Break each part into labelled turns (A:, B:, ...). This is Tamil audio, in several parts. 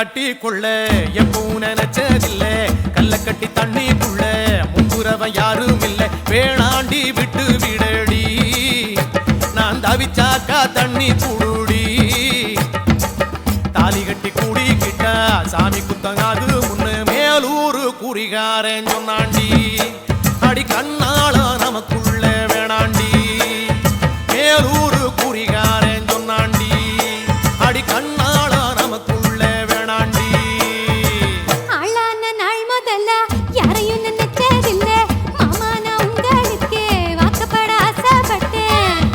A: கட்டி கொள்ள எப்பவும் நினைச்சதில்ல கல்ல கட்டி தண்ணிக்குள்ள முங்குறவன் யாரும் இல்ல வேணாண்டி விட்டு விடடி நான் தவிச்சாக்கா தண்ணி குடுடி தாலி கட்டி கூடிக்கிட்டா சாமி குத்தங்காது முன்னு மேலூரு குறிகாரன் சொன்னாண்டி அடி கண்ணால நமக்குள்ள வேணாண்டி மேலூரு குறிகாரன் சொன்னாண்டி அடி கண்ணால நமக்குள்ள வேணாண்டி
B: ஆளான நாள் முதல்ல யாரையும் நினைச்சதில்ல மாமா நான் உங்களுக்கு வாக்கப்பட ஆசைப்பட்டேன்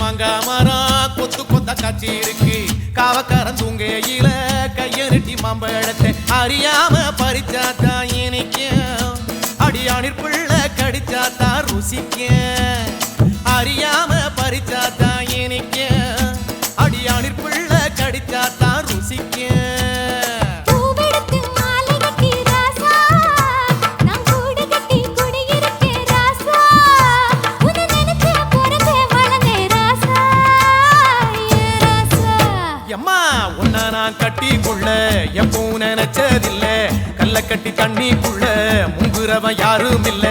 A: மாங்கா மரம் கொத்து கொத்த காட்சி இருக்கு காவக்காரன் தூங்கையில கைய நெட்டி மாம்பழத்தை அறியாம பறிச்சாத்தா இனிக்கும் அடியானிற் பிள்ளை கடிச்சாத்தா ருசிக்கும் அறியாம பறிச்சாத்தா இனிக்கும் அடியானிற் பிள்ளை கடிச்சாத்தா ருசிக்கும் கட்டி கொள்ள எப்பவும் நினைச்சதில்ல கல்ல கட்டி தண்ணிக்குள்ள முங்குறவன் யாரும் இல்ல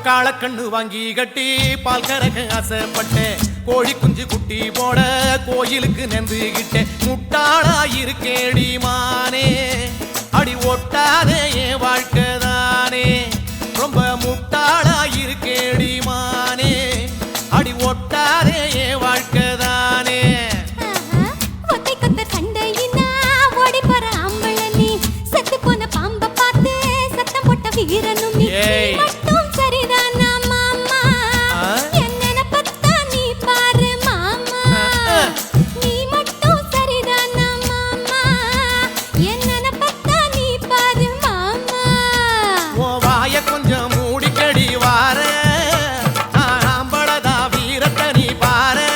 A: காளக்கண்ணு வாங்கி கட்டி பால் கறக்க ஆசைப்பட்டேன் கோழி குஞ்சு குட்டி போட கோயிலுக்கு நெந்துகிட்டேன் முட்டாளா இருக்கேடி மானே அடி ஒட்டாதே என் வாழ்க்கை தானே ரொம்ப முட்டாளா இருக்கேடி மானே அடி ஒட்டாதே என் வாழ்க்கை தானே
B: வீரனும் மட்டும் சரிதானா மாமா என்ன பத்தா நீ பாரு மாமா நீ மட்டும் சரிதானா மாமா என்ன பத்தா நீ பாரு மாமா
A: ஓ வாய கொஞ்சம் மூடிக்கடி வார ஆம்பளதா வீரத்தை நீ பாரு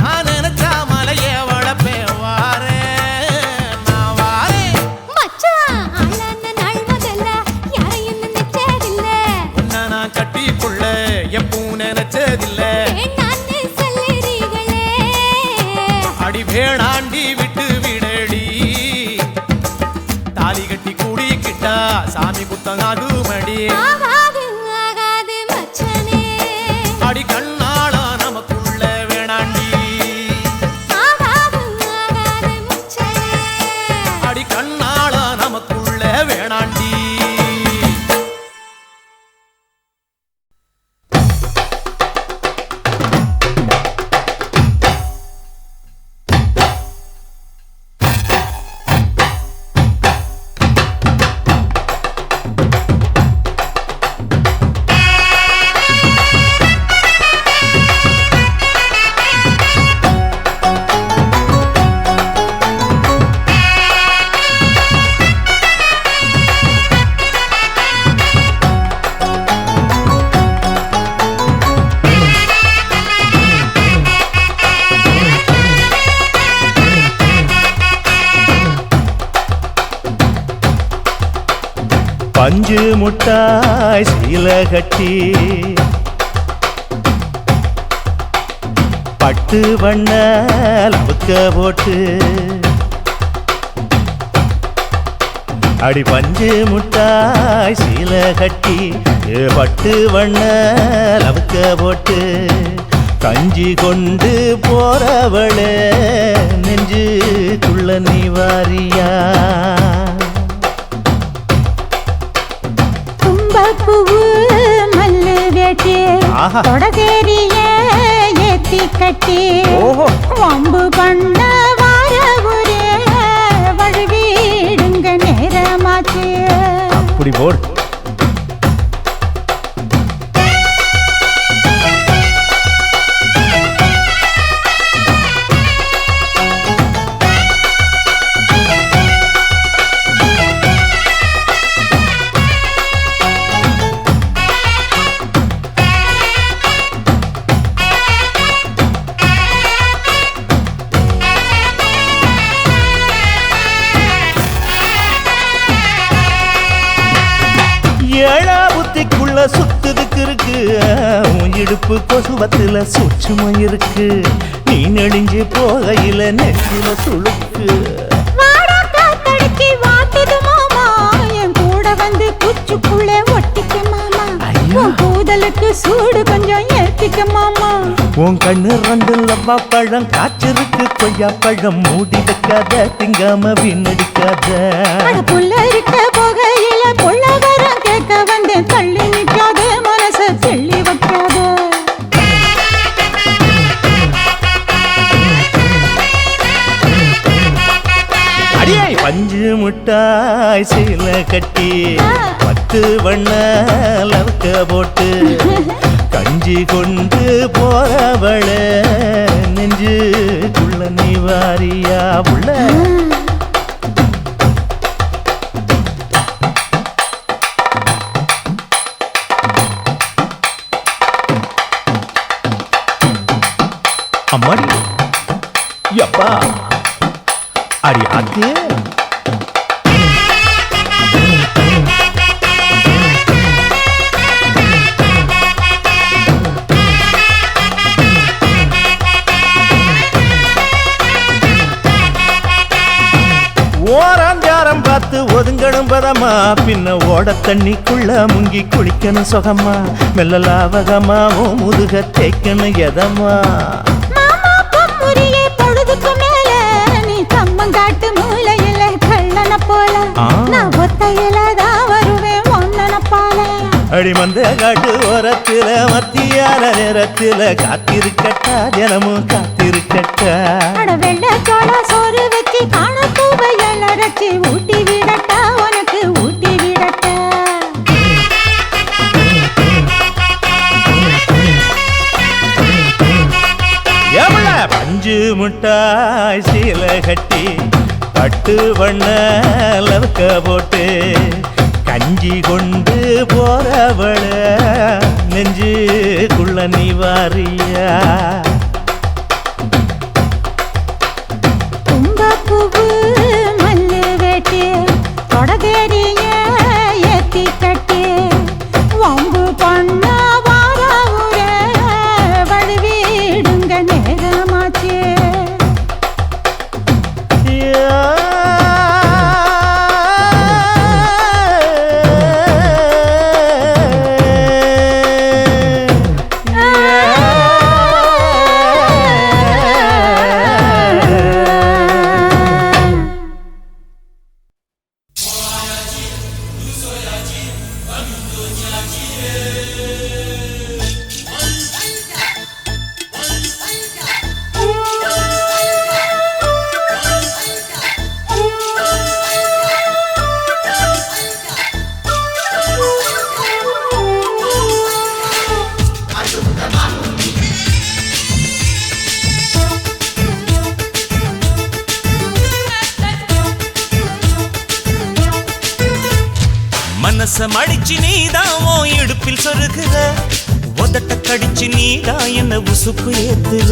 A: நான் நினைச்சா மலைய வளப்பே வார நான் வாரேன்
B: மச்சான் ஆளான நாள் முதல்ல
A: கட்டி கொள்ள எப்பவும் நினைச்சதில்ல அடி வேணாண்டி விட்டு விடடி தாலி கட்டி கூடிக்கிட்டா சாமி குத்தங்காது மடி அடி கண்ணால நமக்குள்ள வேணாண்டி அடி கண்ணால நமக்குள்ள வேணாண்டி
C: பஞ்சு முட்டாய் சீல கட்டி பட்டு வண்ண லவுக்க போட்டு அடி பஞ்சு முட்டாய் சீல கட்டி பட்டு வண்ண லவுக்க போட்டு கஞ்சி கொண்டு போறவளே நெஞ்சுக்குள்ள நீ வாரியா
B: தும்பப்பூவு மல்லு வேட்டி தொடகேரிய ஏத்தி கட்டி வம்பு பண்ண வார ஒரே வழுவிடுங்க நேரமாச்சு
C: அப்படி போடு ஏழா புத்திக்குள்ள சுத்துதுக்கு இருக்கு உன் இடுப்பு கொசுவத்துல சூட்சுமம் இருக்கு நீ நெளிஞ்சு போகையில நெற்றில சுளுக்கு
B: என் கூட வந்து குச்சுக்குள்ளே ஒட்டிக்க மாமா கூதலுக்கு சூடு கொஞ்சம் ஏத்திக்க மாமா
C: உன் கண்ணு ரெண்டு லவ்வா பழம் காய்ச்சிருக்கு கொய்யா பழம் மூடி வைக்காத திங்காம வீணடிக்காத
B: புள்ள இருக்க போகையில பொள்ளவரம் கேட்க வந்து தள்ளி நிற்காத மனச தெள்ளி வைக்காத
C: அடியே பஞ்சு முட்டாய் சீல கட்டி பத்து வண்ண லவுக்க போட்டு கஞ்சி கொண்டு போறவள நெஞ்சுக்குள்ள நீ வாரியா உள்ள அம்மாடி யப்பா அடி ஆத்து ஓராஞ்சாரம் பார்த்து ஒதுங்கணும் பதமா பின்ன ஓட தண்ணிக்குள்ள முங்கி குளிக்கணும் சுகமா மெல்ல லாவகமா ஓ முதுக தேய்க்கணும் எதமா
B: பொழுதுக்கு மேல நீ கம்மங்காட்டு மூலையில கள்ளன போல நான் ஒத்தையில தான் வருவேன் ஒன்னன போல
C: அடி மந்த காட்டு ஓரத்துல மத்தியான நேரத்துல காத்திருக்கட்டா தினமும் காத்திருக்கட்டா
B: வெள்ள சோள சோறு வச்சு காண பூவையல் அரைச்சி ஊட்டி விடட்டா உனக்கு ஊட்டி விடட்டா
C: பஞ்சு முட்டாய் சீல கட்டி பட்டு வண்ண லவுக்க போட்டு கஞ்சி கொண்டு போறவள நெஞ்சுக்குள்ள நீ வாரியா
B: தும்பப்பூவு மல்லு வேட்டி தொடகேரிய ஏத்தி கட்டி வம்பு பண்ண வார ஊரே வழுவிடுங்க நேரமாச்சு
D: மனச மடிச்சு நீதான் உன் இடுப்பில் சொருகுற உதட்ட கடிச்சு நீதான் என்ன உசுப்பு ஏத்துற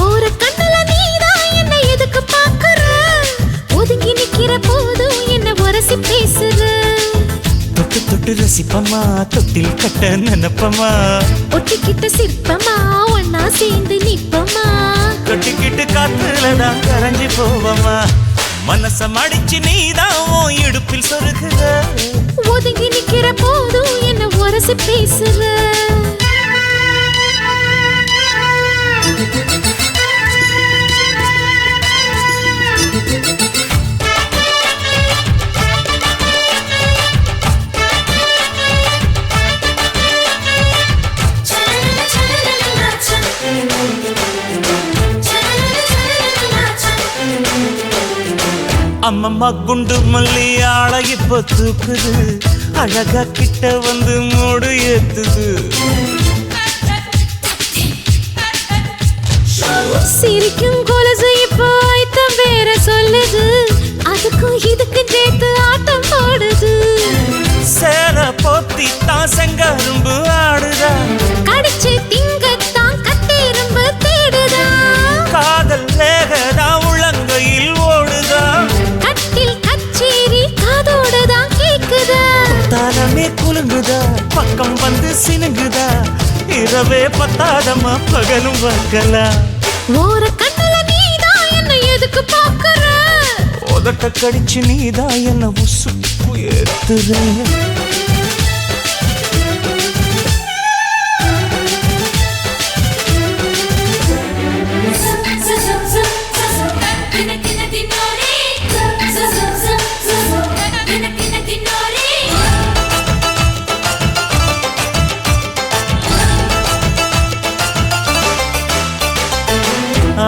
B: ஒரு கண்ணுல நீதான் என்ன எதுக்கு பாக்குற ஒதுங்கி நிக்கிற போதும் என்ன உரசி பேசுற
D: ரசிப்பமா தொட்டில் கட்ட நினைப்பமா
B: ஒட்டிக்கிட்ட சிற்பமா ஒன்னா சேர்ந்து நிப்பமா
D: கட்டிக்கிட்டு காத்துலதான் கரைஞ்சி போவமா மனச மடிச்சு நீதான் உன் இடுப்பில் சொருகுற
B: ஒதுங்கி நிக்கிற போதும் என்ன உரசி பேசுற
D: அம்மம்மா குண்டு மல்லி ஆள இப்ப தூக்குது அழகா கிட்ட வந்து மூடு ஏத்துது
B: சிரிக்கும் கொலுசு இப்போ ஐத்தம் வேற சொல்லுது அதுக்கும் இதுக்கும் சேர்த்து ஆட்டம் போடுது
D: சேல போத்தி தான் செங்கரும்பு ஆடுதா
B: கடிச்சு திங்கத்தான் கட்டெரும்பு தேடுதா
D: காதல் வேகதா உள்ளங்கையில் ஓடுதா
B: கட்டில் கச்சேரி காதோடுதான் கேக்குதா
D: தாளமே குலுங்குதா பக்கம் வந்து சினுங்குதா இரவே பத்தாதமா பகலும் வக்கலா
B: ஓர கண்ணுல நீதான் என்ன எதுக்கு பாக்குற
D: உதட்ட கடிச்சு நீதான் என்ன உசுப்பு ஏத்துற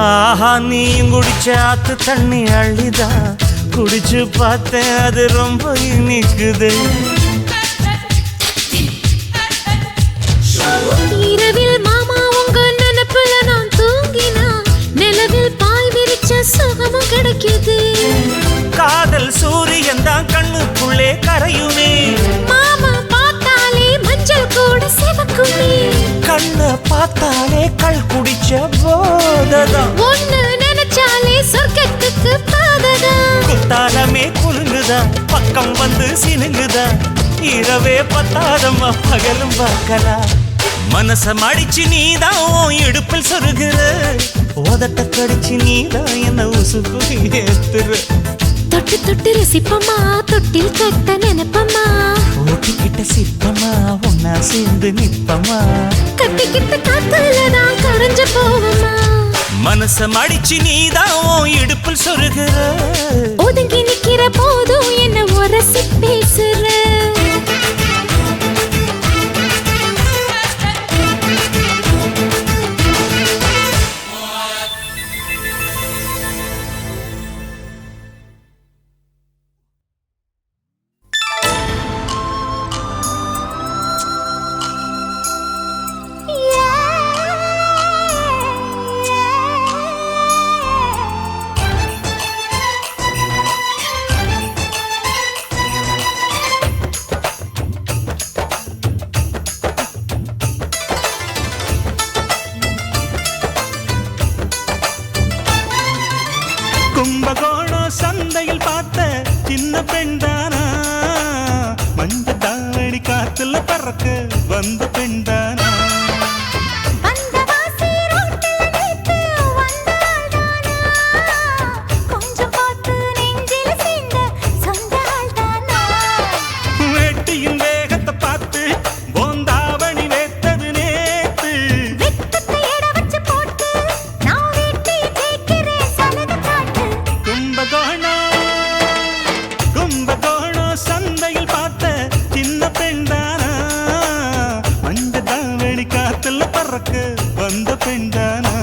D: ஆஹா நீ குடிச்ச ஆத்து தண்ணி அள்ளிதா குடிச்சு பார்த்தேன் அது ரொம்ப இனிக்குது
B: இரவில் மாமா உங்க நினைப்புல நான் தூங்கினா நிலவில் பாய் விரிச்ச சுகமும் கிடைக்குது
D: காதல் சூரியன் தான் கண்ணுக்குள்ளே கரையுமே
B: மாமா பார்த்தாலே மஞ்சள் கூட சிவக்குமே
D: கண்ண பார்த்தாலே கள் குடிச்ச போததான்
B: ஒண்ணு நினைச்சாலே சொர்க்கத்துக்கு பாததா
D: குத்தாலமே குலுங்குதா பக்கம் வந்து சினுங்குதா இரவே பத்தாதம்மா பகலும் பார்க்கலா மனச மடிச்சு நீதான் உன் இடுப்பில் சொருகுற உதட்ட கடிச்சு நீதான் என்ன உசுப்பு ஏத்துற
B: தொட்டு தொட்டு ரசிப்பமா தொட்டில் கட்ட நினைப்பமா
D: ஓட்டிக்கிட்ட சிற்பமா ஒன்னா சேர்ந்து நிற்பமா
B: கட்டிக்கிட்ட காத்துலதான் கரைஞ்சு போவமா
D: மனச மடிச்சு நீதான் உன் இடுப்பில் சொருகுற
B: ஒதுங்கி நிக்கிற போதும் என்ன உரசி பேசுற
C: கும்பகோணம் சந்தையில் பார்த்த சின்ன பெண்தானா மஞ்ச தாவடி காத்துல பறக்க வந்த பெண்தானா வேட்டியின் வேகத்தை பார்த்து போந்தாவணி வேத்தது நேத்து கும்பகோணம் சந்தையில் பார்த்த சின்ன பெண்தானா மஞ்ச தாவடி காத்துல பறக்க வந்த பெண்தானா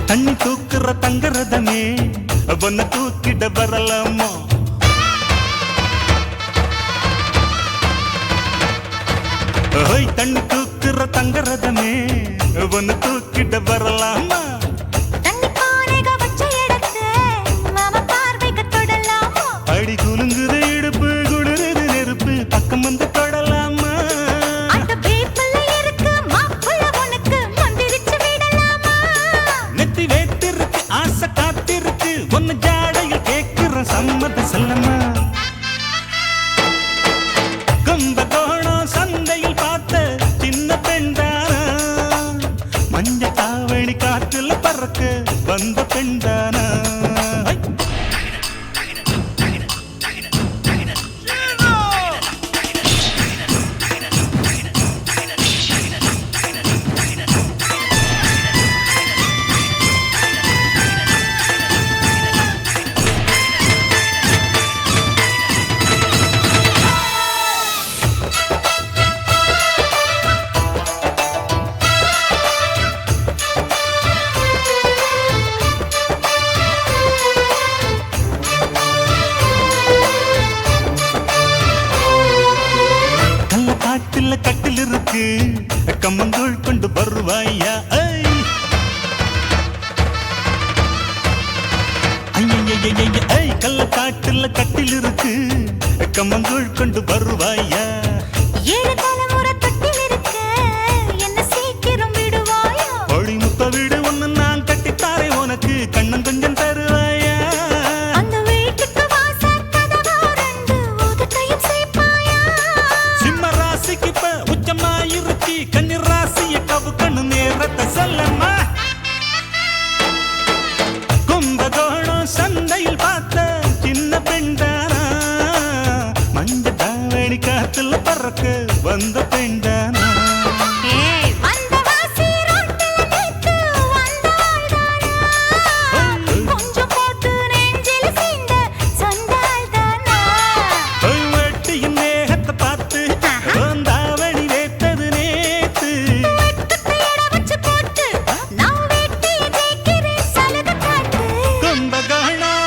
C: தண்ணி தூக்குற தங்கரதமே ஒன்ன தூக்கிட வரலாமா ஓய் தண்ணி தூக்கு
D: சுத்துற தங்கரதமே ஒன்னு தூக்கிட்ட வரலாமா
B: தண்ணி பானைக வச்ச இடத்து மாமா பார்வைக்கு தொடலாமா
D: அடி குலுங்குது இடுப்பு குளிருது நெருப்பு பக்கம் வந்து தொடலாமா
B: அந்த வேப்பில இருக்கு மாப்புள்ள உனக்கு மந்திரிச்சு விடலாமா
D: நெத்தி வேத்திருக்கு ஆசை காத்திருக்கு ஒன்னு ஜாடையில் கேட்கிற சம்மதம் சொல்லமா கும்பகோணம் சந்தையில் பார்த்த சின்ன பெண்டானா மஞ்ச தாவணி காற்றுல பறக்க வந்த பெண்டானா காட்டுல கட்டில் இருக்கு கம்மங்கூழ் கொண்டு வருவாயா கள்ள காட்டுல கட்டில் இருக்கு கம்மங்கூழ் கொண்டு வருவாயா
B: ஏழு தலைமுறை தொட்டில் இருக்கு என்ன சீக்கிரம் விடுவாயா
D: ஒளி முத்த வீடு ஒண்ணு நான் கட்டித்தாரே உனக்கு கண்ணன் கொஞ்சம் தருவாயா
B: அந்த வீட்டுக்கு வாசல் கதவா ரெண்டு உதட்டையும் சேர்ப்பாயா
D: சிம்ம ராசிக்கு இப்ப உச்சமாயிருச்சு கன்னி ராசிய கவு கண்ணு நேரத்தை சொல்லம்மா கும்பகோணம் சந்தையில் பார்த்த சின்ன பெண்டானா மஞ்ச தாவணி காத்துல பறக்க வந்த பெண்டானா
B: அந்த வாசி ரோட்டில நித்து வந்தாள்தானா கொஞ்சம் போட்டு நெஞ்சில சீந்த சொந்தாள்தானா
D: வெட்டியின் மேகத்தை பார்த்து தாவணி வேத்தது நேத்து
B: வெட்டுக்கையட வச்சு போட்டு நான் வெட்டிய ஜெயிக்கிறேன் சலுகை காட்டு
D: கும்பகோணம்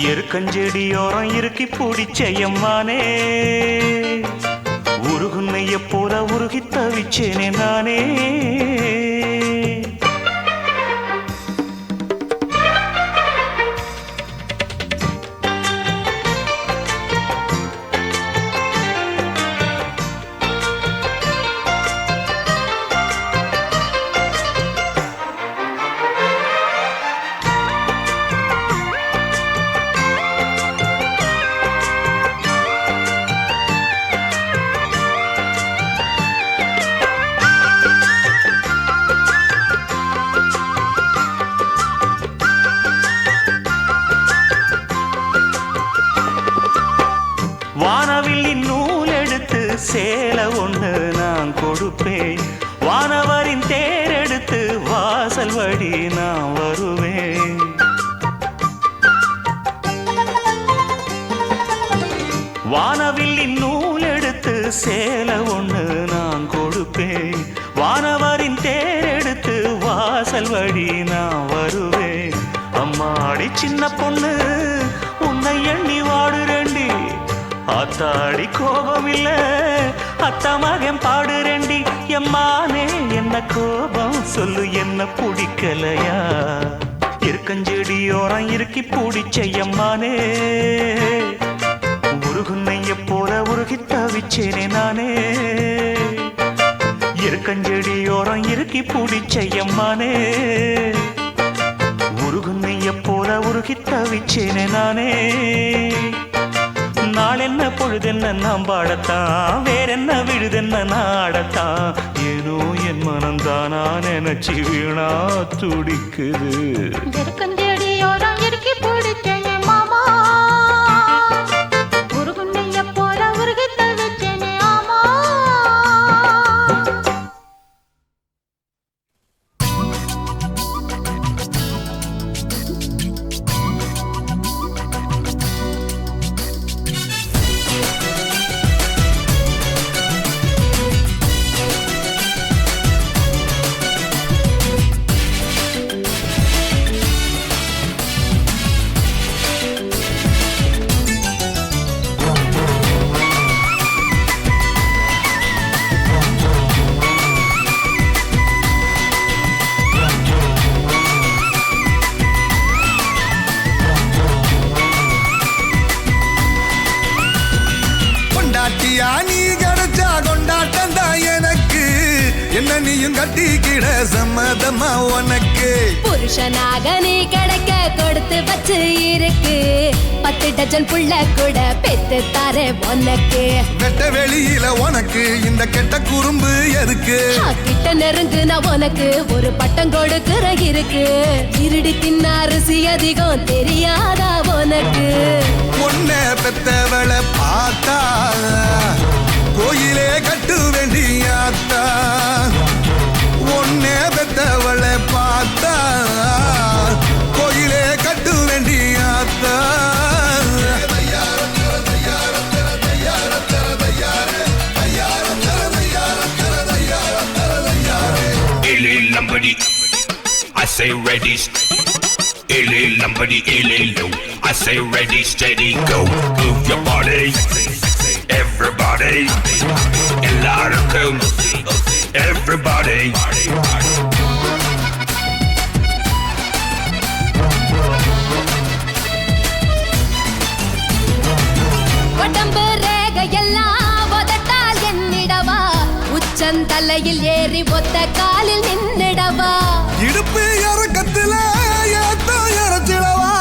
D: எருக்கஞ்செடியோரம் இறுக்கி பிடிச்சையம்மானே உருகுன்னைய போல உருகி தவிச்சேனே நானே வானவில்லின் நூல் எடுத்து சேலை ஒன்று நான் கொடுப்பேன் வானவரின் தேரெடுத்து வாசல் வழி நான் வருவேன் வானவில்லின் நூல் எடுத்து சேலை ஒன்று நான் கொடுப்பேன் வானவரின் தேரெடுத்து வாசல் வழி நான் வருவேன் அம்மாடி சின்ன பொண்ணு உன்னை எண்ணி வாடுறேண்டி ஆத்தாடி கோபம் இல்ல அத்தா மகன் பாடுறேண்டி எம்மானே என்ன கோபம் சொல்லு என்ன பிடிக்கலையா இருக்கஞ்செடியோரம் இறுக்கி பிடிச்சையம்மானே உருகுன்னைய போல உருகி தவிச்சேனே நானே இருக்கஞ்செடியோரம் இறுக்கி பிடிச்சையம்மானே உருகுன்னைய போல உருகி தவிச்சேனே நானே நாளென்ன பொழுதென்ன நாம் பாடத்தான் வேறென்ன விழுதென்ன நாடத்தான் ஏனோ என் மனம்தானா நினைச்சு வீணா துடிக்குது
B: எருக்கஞ்செடியோரம் இறுக்கி பிடிச்சேனே மாமா உருகுன்னைய போல உருகி தவிச்சேனே ஆமா
E: நீ கிடைச்சா கொண்டாட்டம் தான் எனக்கு என்ன நீயும் கட்டிக்கிட சம்மதமா உனக்கு
F: புருஷனாக நீ கிடைக்க கொடுத்து வச்சு இருக்கு 10 டஜன் புள்ள கூட பெத்து தாரே உனக்கு
E: வெட்ட வெளியில உனக்கு இந்த கெட்ட குறும்பு எதுக்கு
F: கிட்ட நெருங்கு நான் உனக்கு ஒரு பட்டம் கொடுக்கிற இருக்கு இருடி தின்ன அரிசி அதிகம் தெரியாதா உனக்கு
E: பொண்ண பெத்தவளை பார்த்தா கோயிலே கட்டு வேண்டியாத்தா ஒன்னே பெத்தவளை பார்த்தா கோயிலே கட்டு வேண்டியாத்தா
G: Lambadi, I say ready. Illy lambadi, illy low. I say ready, steady, go. Move your body, everybody. Ellarkum, everybody.
F: உடம்பு ரேகையெல்லாம் உதட்டால் எண்ணிடவா உச்சந்தலையில் ஏறி ஒத்த காலில் நின்னிடவா
E: இடுப்பு இறக்கத்துல ஏத்த இறச்சிடவா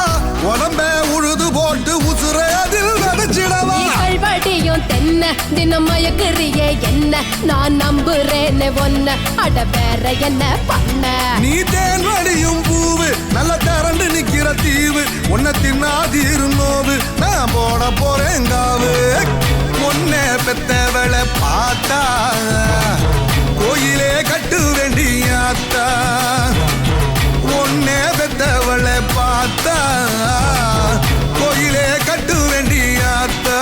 E: உடம்ப உழுது போட்டு உசுர அதில் விதைச்சிடவா
F: வடியும் தென்ன தினம் மயக்குறியே என்ன நான் நம்புறேன்னு ஒன்ன அட வேற என்ன பண்ண
E: நீ தேன் வடியும் பூவு நல்ல திரண்டு நிக்கிற தீவு உன்னை தின்னாதீரும் நோவு நான் போட போறேன் காவு உன்னை பெத்தவளை பார்த்தா கோயிலே கட்டு வேண்டியாத்தா உன்னை பெத்தவளை பார்த்தா கோயிலே கட்டு வேண்டியாத்தா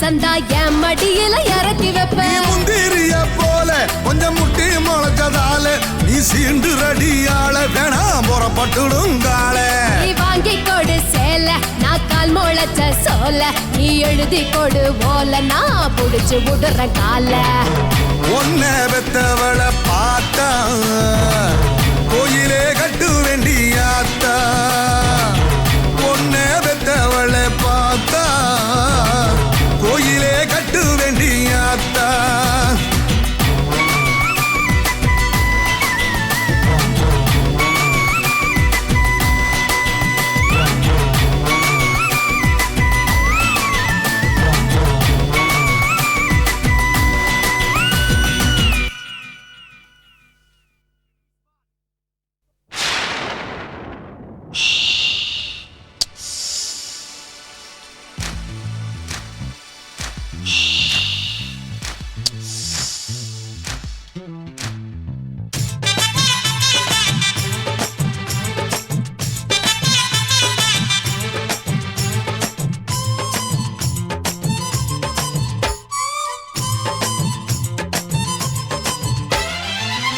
F: அசந்தா என் மடியில இறக்கி
E: நீ
F: வைப்ப
E: முந்திரிய போல கொஞ்சம் முட்டி முளைச்சதால நீ சீண்டு ரடியால வேணாம் புறப்பட்டுடுங்கால
F: நீ வாங்கி கொடு சேல நான் கால் முளைச்ச சோல நீ எழுதி கொடு ஓல நான் புடிச்சு விடுற கால
E: ஒன்ன பெத்தவளை பார்த்தா கோயிலே கட்டு வேண்டியாத்தா ஒன்ன பெத்தவளை பார்த்தா கோயிலே கட்டு வேண்டியாத்தா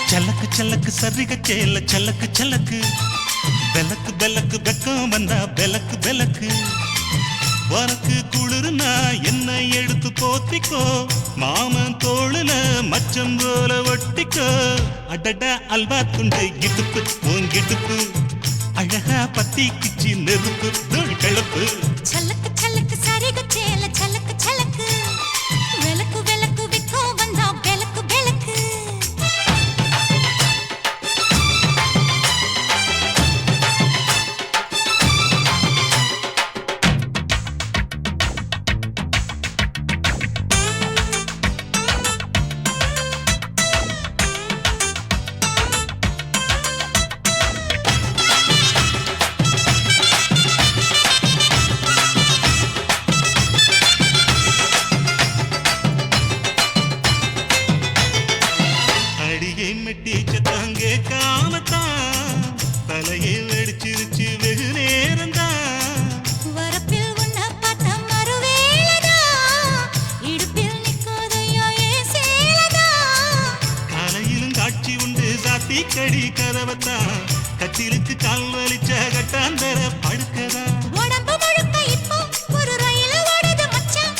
C: சலக்கு சலக்கு சரிக சேல சலக்கு சலக்கு பெலக்கு பெலக்கு வெக்கம் வந்தா பெலக்கு பெலக்கு உனக்கு குளிர்னா என்ன எடுத்து போத்திக்கோ மாமன் தோளுல மச்சம் போல ஒட்டிக்கோ அடட அல்வா துண்டு இடுப்பு ஓங்கிடுப்பு அழகா பத்தி கிச்சி நெருப்பு தோள் கிளப்பு
B: சலக்கு சலக்கு சரிக சேல சலக்கு சலக்கு விளக்கு விளக்கு விக்கோ வந்தா விளக்கு விளக்கு
C: அடியை மெட்டிச்ச தாங்கே காமத்தான் தலையை வெடிச்சிருச்சு வெகு நேரம்தான்
B: வரப்பில் உன்ன பார்த்த மறுவேளதா இடுப்பில் நிற்காதையா ஏ சேலதா
C: காலையிலும் காட்சி உண்டு சாத்தி கடி கதவத்தான் கட்டிலுக்கு கால் வலிச்ச கட்டாந்தர படுக்கதா
B: உடம்பு முழுக்க இப்போ ஒரு ரயில் ஓடுது மச்சான்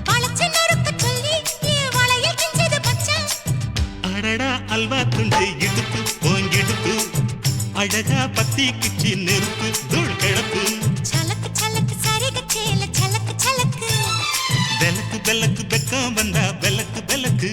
B: வளைச்சு நறுக்க சொல்லி என் வளையல் கிஞ்சது மச்சான்
C: அடடா அல்வா துண்டு இடுப்பு ஓங்கிடுப்பு அழகா பத்தி கிச்சி நெருப்பு தூள் கிளப்பு
B: சலக்கு சலக்கு சரிக சேல சலக்கு சலக்கு
C: பெலக்கு பெலக்கு வெக்கம் வந்தா பெலக்கு பெலக்கு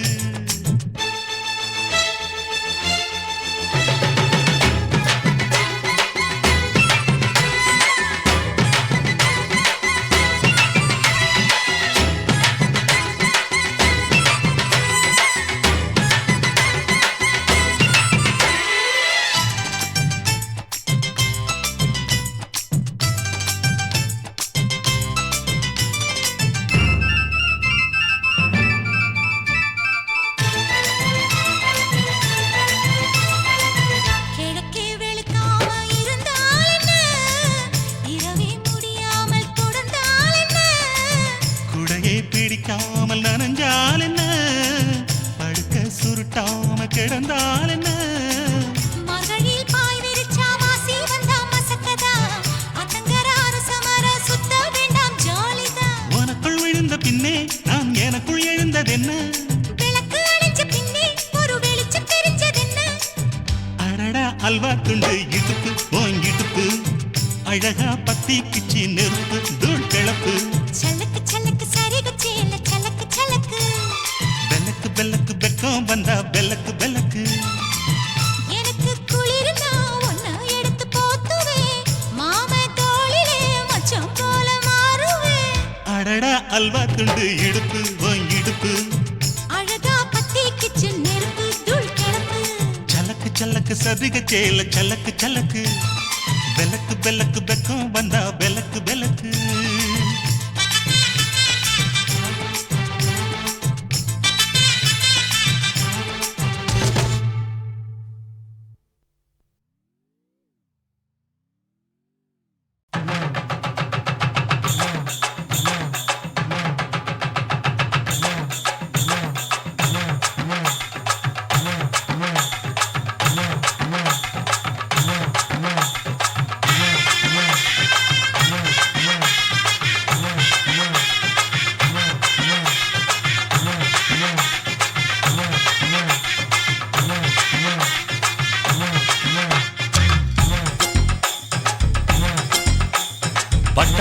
B: கிழக்கே வெளுக்காம இருந்தால் என்ன இரவே முடியாமல் தொடர்ந்தால் என்ன
C: குடையை பிடிக்காமல் நனைஞ்சால் என்ன படுக்க சுருட்டாம கிடந்தால் என்ன
B: மகளில் பாய் விரிச்சா வாசி வந்தா மசக்கதா அத்தங்கர அரசமர சுத்த வேண்டாம் ஜாலிதான்
C: உனக்குள் விழுந்த பின்னே நான் எனக்குள் எழுந்ததென்ன
B: விளக்கு அணைஞ்ச பின்னே ஒரு வெளிச்சம் தெரிஞ்சதென்ன
C: அடடா அல்வா துண்டு இடுப்பு ஓங்கிடுப்பு அழகா பத்தி கிச்சி நெருப்பு தூள் கிளப்பு
B: சலக்கு சலக்கு சரிக சேல சலக்கு சலக்கு
C: பெலக்கு பெலக்கு வெக்கம் வந்தா பெலக்கு பெலக்கு
B: எனக்கு குளிர்னா ஒன்ன எடுத்து போத்துவேன் மாம தோளிலே மச்சம் போல மாறுவேன்
C: அடடா அல்வா துண்டு இடுப்பு ஓங்கிடுப்பு
B: அழகா பத்தி கிச்சு நெருப்பு தூள் கிளப்பு
C: சலக்கு சலக்கு சதிக சேல சலக்கு சலக்கு பெலக்கு பெலக்கு வெக்கம் வந்தா பெலக்கு பெலக்கு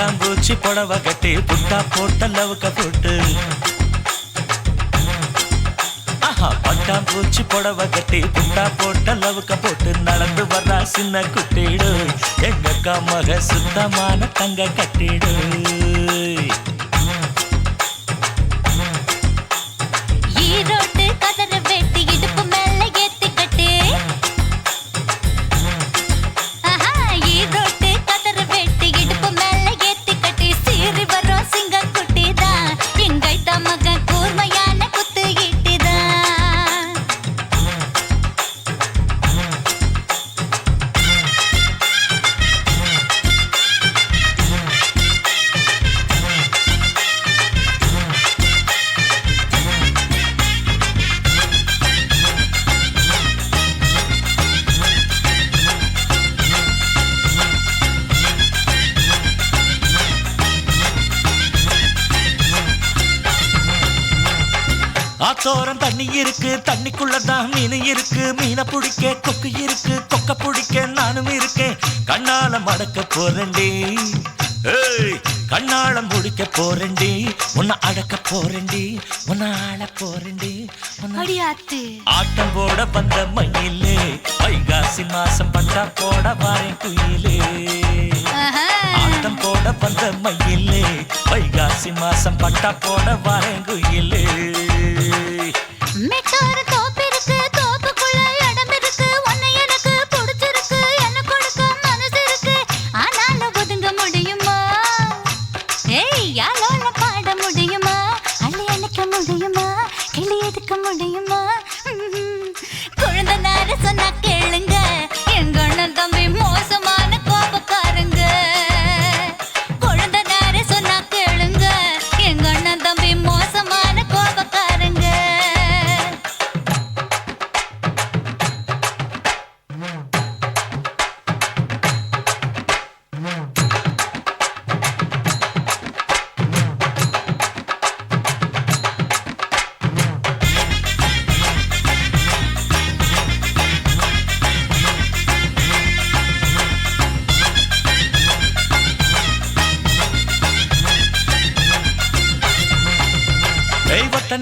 D: பட்டாம்பூச்சி புடவை கட்டி புட்டா போட்ட லவுக்க போட்டு பட்டாம்பூச்சி புடவை கட்டி புட்டா போட்ட லவுக்க போட்டு நடந்து வர்றா சின்ன குட்டிடு எங்க மக சுத்தமான தங்க கட்டிடு
B: ஈரோட்டு கதற வெட்டி இடுப்பு மேல ஏத்தி கட்டு ஈரோட்டு கதற வெட்டி இடுப்பு மேல ஏத்தி கட்டி சீறி வரும் சிங்க குட்டிதான் எங்கைத்த மகன் கூர்மையான குத்து ஈட்டிதான்
D: ஆத்தோரம் தண்ணி இருக்கு தண்ணிக்குள்ளதான் மீன் இருக்கு மீனை பிடிக்க கொக்கு இருக்கு கொக்க பிடிக்க நானும் இருக்கேன் கண்ணால மடக்க போறேன்டி கண்ணால முடிக்க போறேன்டி உன்னை அடக்க போறேன்டி உன்னை ஆள போறேன்டி ஆட்டம் போட வந்த மயிலே வைகாசி மாசம் பட்டா போட வாரேன் குயிலே ஆட்டம் போட வந்த மயிலே வைகாசி மாசம் பட்டா போட வாரேன் குயிலே
B: மெட்டார தோப்பு இருக்கு தோப்புக்குள்ள இடம் இருக்கு உன்னை எனக்கு பிடிச்சிருக்கு என்ன கொடுக்க மனசு இருக்கு ஆனாலும் ஒதுங்க முடியுமா யாரோல பாட முடியுமா அள்ளி அணைக்க முடியுமா கிளி எடுக்க முடியுமா குழந்தை நேர சொன்னா கேளுங்க எங்க அண்ணன் தம்பி மோசமான கோபக்காரங்க குழந்தை நேர சொன்னா கேளுங்க எங்க அண்ணன் தம்பி மோசமான கோபக்காரங்க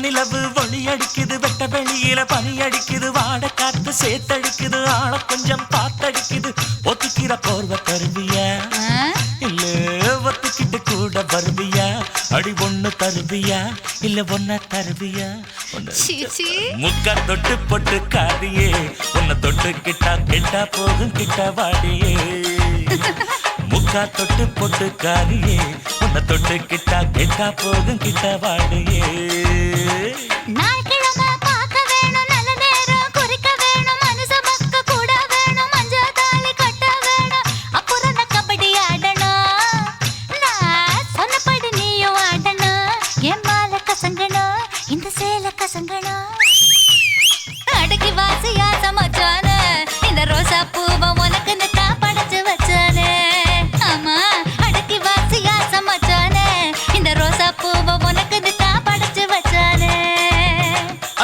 D: நிலவு ஒளி அடிக்குது வெட்ட வெளியில பனி அடிக்குது வாட காத்து சேத்தடிக்குது ஆள கொஞ்சம் பாத்தடிக்குது ஒத்துக்கிற போர்வ தருவியா இல்ல ஒத்துக்கிட்டு கூட வருவியா அடி ஒண்ணு தருவியா இல்ல ஒன்ன தருவியா முக்கா தொட்டு பொட்டு காரியே உன்னை தொட்டு கிட்டா கெட்டா போகும் கிட்ட வாடியே முக்கா தொட்டு பொட்டு காரியே உன்னை தொட்டு கிட்டா கெட்டா போகும் கிட்ட வாடியே
B: நாய்க்கிழமை பார்க்க வேணும் நல்ல நேரம் குறிக்க வேணும் மனுஷ பக்க கூட வேணும் மஞ்ச தாலி கட்ட வேணும் அப்புறம் நான் கபடி ஆடணும் நான் சொன்னபடி நீயும் ஆடணும் என் மாலை கசங்கணும் இந்த சேலை கசங்கணும் அடக்கி வாசியா சமைச்சானே இந்த ரோசா பூவை உனக்கு தான் படைச்சு வச்சானே ஆமா அடக்கி வாசியா சமைச்சானே இந்த ரோசா பூவை உனக்கு தான் படைச்சு வச்சானே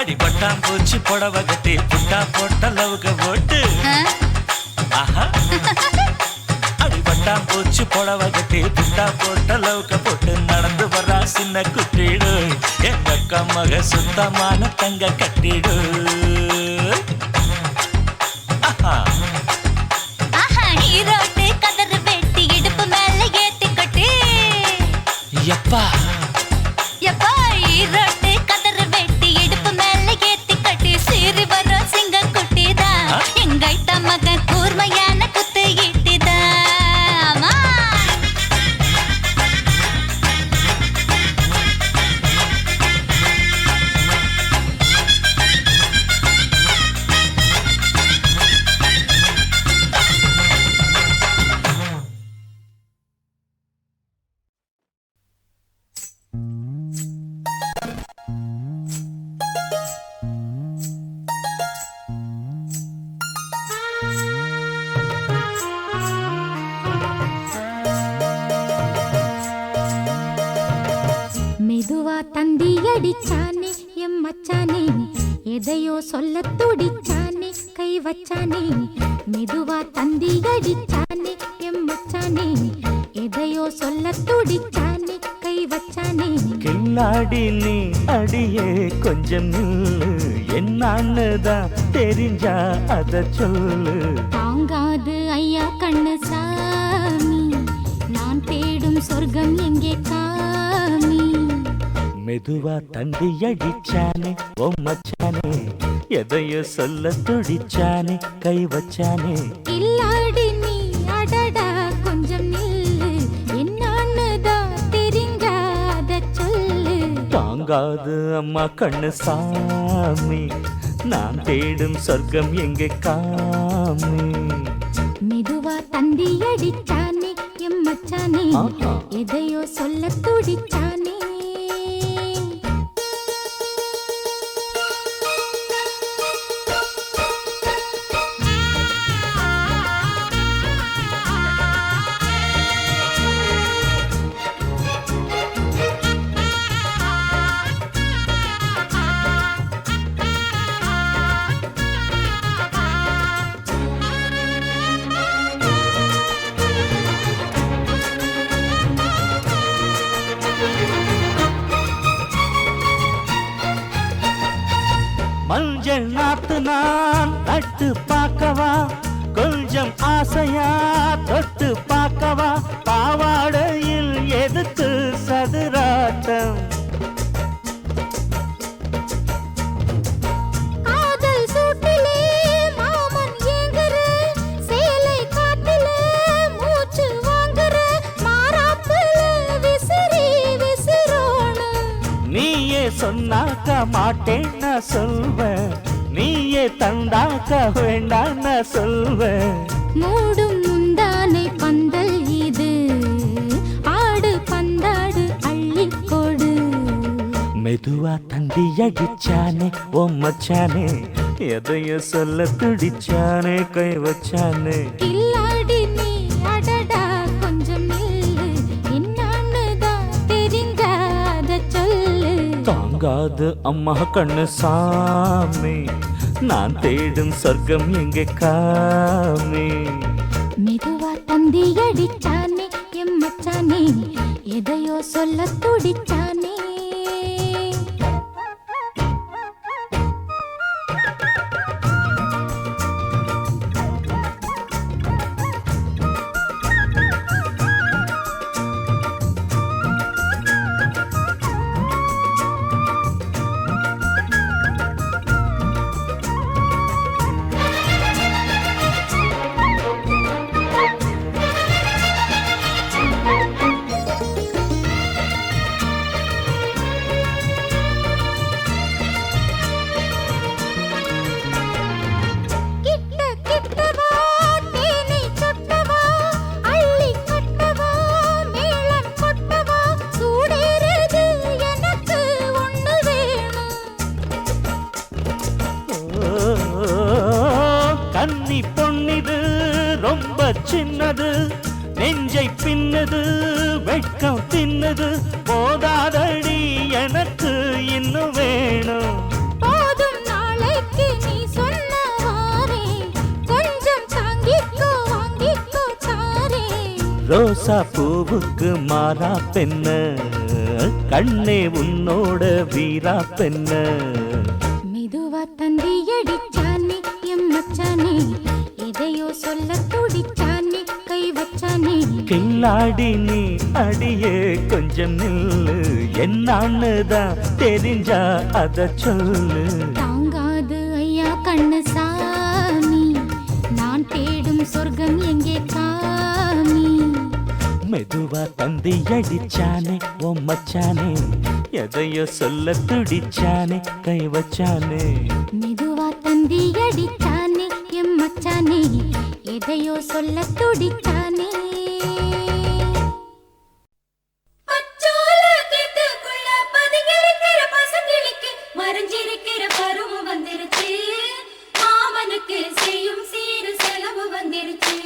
D: அடி பட்டாம்பூச்சி புடவை கட்டி புட்டா போட்ட லவுக போட்டு அடி பட்டாம்பூச்சி புடவை கட்டி புட்டா போட்ட லவுக போட்டு நடந்து வர்றா சின்ன குட்டிடு எங்க அக்கா மக சுத்தமான தங்க கட்டிடு
B: ஈரோட்டு கதற வெட்டி இடுப்பு மேல ஏத்தி கட்டி
D: எப்பா
B: எப்பா ஈரோட்டு கதற வெட்டி இடுப்பு மேல ஏத்தி கட்டி சீறி வர சிங்க குட்டிதான் எங்கைத்த மகன் கூர்மையான குத்து ஈட்டிதான் மெதுவா தந்தி அடிச்சானே எம் மச்சானே எதையோ சொல்ல துடிச்சானே கை வச்சானே மெதுவா தந்தி அடிச்சானே எம் மச்சானே எதையோ சொல்ல துடிச்சானே கை வச்சானே
D: கில்லாடி நீ அடியே கொஞ்சம் நில்லு என்னான்னுதான் தெரிஞ்சா அத சொல்லு
B: தாங்காது ஐயா கண்ணு சாமி நான் தேடும் சொர்க்கம் எங்கே காமி
D: மெதுவா தண்டி அடிச்சானே ஓ மச்சானே எதையோ சொல்ல துடிச்சானே கை வச்சானே
B: இல்லாடி நீ அடடா கொஞ்சம் நில்லு என்னான்னுதான் தெரிஞ்சாத சொல்லு
D: தாங்காது அம்மா கண்ணு சாமி நான் தேடும் சொர்க்கம் எங்கே காமி
B: மெதுவா தந்தி அடிச்சானே எம்மச்சானே
D: ஆஹா.
B: எதையோ சொல்ல துடிச்சானே
D: மஞ்சள் நாத்து நான் நட்டு பார்க்கவா கொஞ்சம் ஆசையா தொட்டு பார்க்கவா பாவாடையில் எதுக்கு சதுராட்டம்
B: காதல் சூட்டிலே மாமன் ஏங்குற சேலை காட்டிலே மூச்சு வாங்குற மாறாப்புல விசிறி விசிறோணும்
D: நீயே சொன்னாக்க மாட்டேன் நான் சொல்வேன் நீயே தந்தாக்க வேண்டாம் நான் சொல்வேன்
B: மூடும் முந்தானை பந்தல் இது ஆடு பந்தாடு அள்ளிக்கொடு
D: மெதுவா தண்டி அடிச்சானே ஓ மச்சானே எதையோ சொல்ல துடிச்சானே கை வச்சானே
B: இல்லாடி நீ அடடா கொஞ்சம் நில்லு என்னான்னுதான் தெரிஞ்சாத சொல்லு
D: தாங்காது அம்மா கண்ணு சாமி நான் தேடும் சொர்க்கம் எங்கே காமி
B: மெதுவா தந்தி அடிச்சானே எம்மச்சானே எதையோ சொல்ல துடிச்சானே கிட்ட கிட்டவா தேனை சொட்டவா அள்ளி கட்டவா மேளம் கொட்டவா சூடேறுது எனக்கு ஒண்ணு வேணும்
D: கன்னி பொன்னிது ரொம்ப சின்னது நெஞ்சை பின்னது வெட்கம் தின்னது போதாதடி எனக்கு இன்னும் வேணும்
B: போதும் நாளைக்கு நீ சொன்னவாரே கொஞ்சம் தாங்கிக்கோ வாங்கிக்கோ தாரே
D: ரோசா பூவுக்கு மாறா பெண்ண கண்ணே உன்னோட வீரா பெண்ண
B: மெதுவா தந்தி அடிச்சானே எம்மச்சானே எதையோ சொல்ல துடிச்சானே கை வச்சானே
D: கில்லாடி நீ அடியே கொஞ்சம் நில்லு என்னான்னுதான் தெரிஞ்சா அத சொல்லு
B: தாங்காது ஐயா கண்ணு சாமி நான் தேடும் சொர்க்கம் எங்கே காமி
D: மெதுவா தந்தி அடிச்சானே ஓ மச்சானே எதையோ சொல்ல துடிச்சானே கை வச்சானே
B: மெதுவா தந்தி அடிச்சானே எம்மச்சானே எதையோ சொல்ல துடிச்சானே
H: மறைஞ்சிருக்கிற பருவம் வந்துருச்சு மாமனுக்கு செய்யும் சீரு செலவு வந்துருச்சு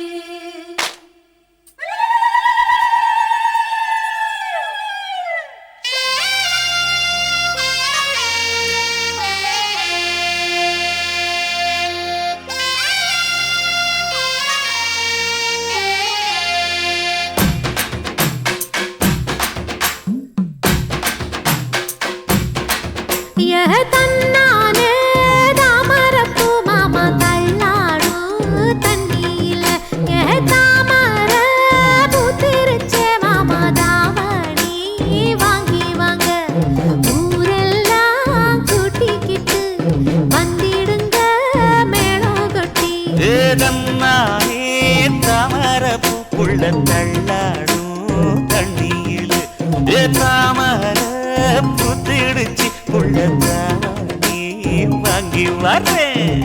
D: வாங்கி வரேன்.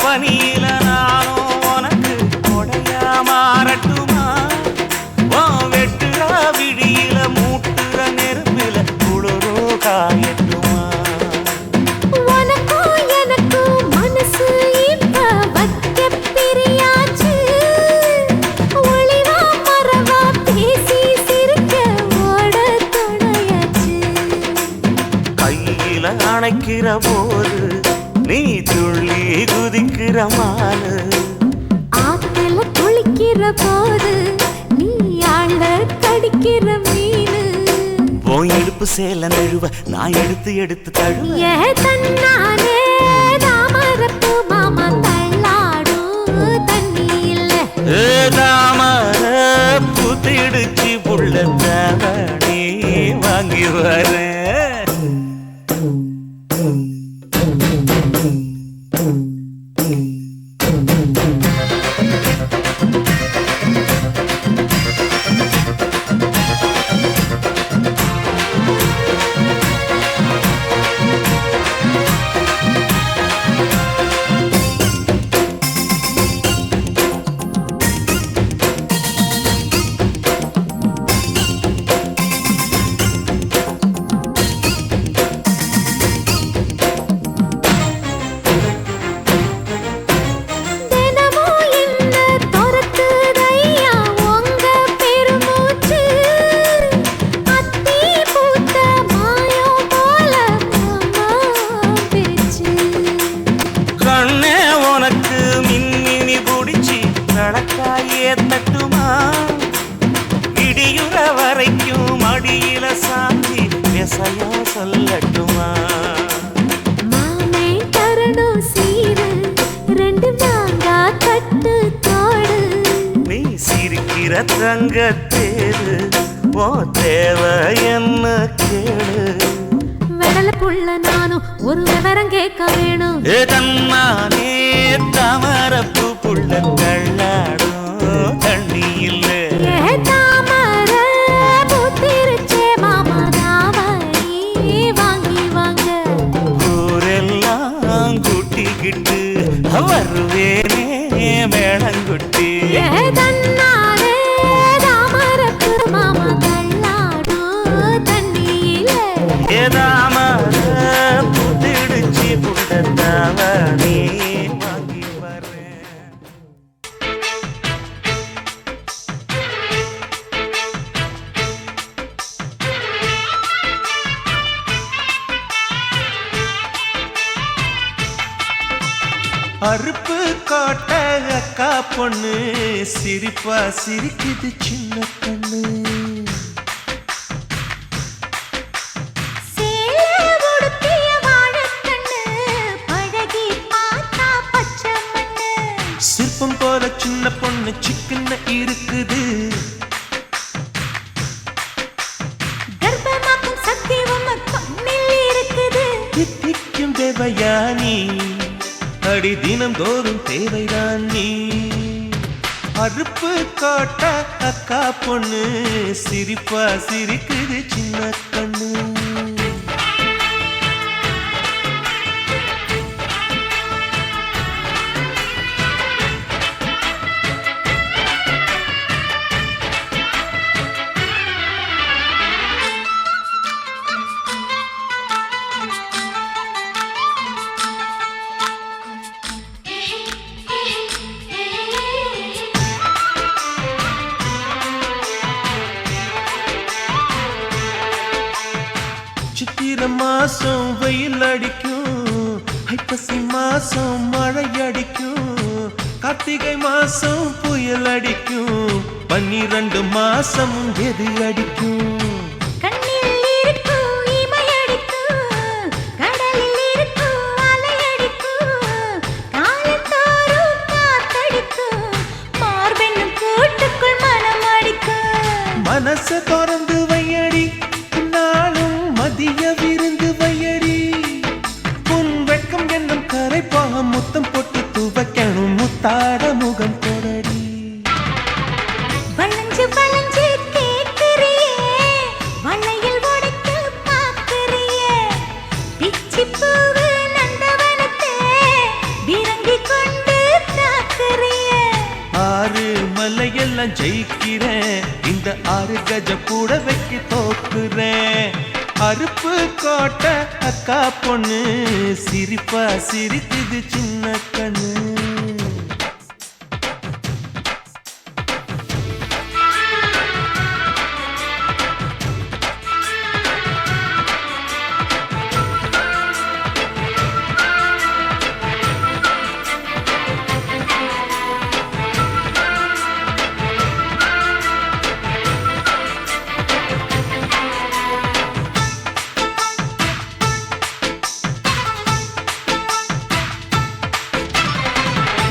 D: பனியில நானும் உனக்கு கொடையா மாறட்டுமா? வெட்டுற விடியில மூட்டுற நெருப்பில குளிரோ காயட்டுமா?
F: உனக்கும் எனக்கும் மனசு இப்ப வக்க பிரியாச்சு. ஒளிவா மறவா பேசி சிரிக்க ஓட துணையாச்சு.
D: கையில அணைக்கிற போது நீ துள்ளி குதிக்கிற மானு.
F: ஆத்துல குளிக்கிற போது நீ ஆள கடிக்கிற மீனு.
D: உன் இடுப்பு சேல நழுவ நான் எடுத்து எடுத்து தழுவ.
F: ஏ தன்னானே தாமரப்பு மாமா தள்ளாடும் தண்ணி இல்ல.
D: தாமர புத்திடுச்சு புள்ள தவணி வாங்கி வரேன். தட்டுமா இடியுற வரைக்கும் மடியில சாந்தி விசையா சொல்லட்டுமா?
F: மாமே தரணும் சீரு ரெண்டு மாங்கா கட்டு தோடு.
D: நீ சிரிக்கிற தங்கத்தேரு ஓ தேவை என்ன கேடு.
F: வெடல புள்ள நானும் ஒரு விவரம் கேட்க வேணும்.
D: தன்னானே தாமரப்பு புள்ள தள்ளாடும் தண்ணி இல்ல.
F: தாமர பூத்திருச்சே மாமா தாவணி வாங்கி வாங்க.
D: ஊரெல்லாம் கூட்டிக்கிட்டு வருவேனே மேளங்குட்டி.
F: தன்னாலே தாமரப்பு மாமா தள்ளாடும் தண்ணியில.
D: தாமர புத்திடுச்சு புள்ள தாவணி வாங்கி வரேன். அறுப்பு கோட்டை அக்கா பொண்ணு சிரிப்பா சிரிக்குது சின்ன கண்ணு. சிற்பம் போல சின்ன பொண்ணு சிக்கன இருக்குது.
F: கர்ப்பமாக்கும் சக்தி உம்ம கண்ணில் இருக்குது.
D: தித்திக்கும் தேவையானி அடி தினம் தோறும் தேவைதான் நீ. அறுப்பு காட்ட அக்கா பொண்ணு சிரிப்பா சிரிக்குது சின்ன கண்ணு. சித்திரை மாசம் வெயில் அடிக்கும், ஐப்பசி மாசம் மழை அடிக்கும், கார்த்திகை மாசம் புயல் அடிக்கும், 12 மாசம் எது அடிக்கும்
B: கண்ணில் இருக்கும் இமையடிக்கும் கடலில் இருக்கும் அலையடிக்கும் காலத்தோறும் காத்தடிக்கும் மார்பென்னும் கூட்டுக்குள் மனம் அடிக்கும்
D: மனச திறந்து வையடி நாளும் மதிய விருந்து வையடி உன் வெட்கம் என்னும் கரைப்பாக முத்தம் போட்டு துவைக்கணும் முத்தாட முகம் போடடி
B: வளைஞ்சு வளைஞ்சு கேட்கிறியே வளையல் உடைக்க பார்க்கிறியே பிச்சி பூவு நந்தவனத்தே விரங்கி கொண்டு தாக்குறியே
D: 6 மலையெல்லாம் ஜெயிக்கிறேன் இந்த 6 கஜ கூட வைக்க தோக்குறேன் அருப்பு கோட்டை அக்கா பொண்ணு சிரிப்பா சிரிக்குது சின்ன கண்ணு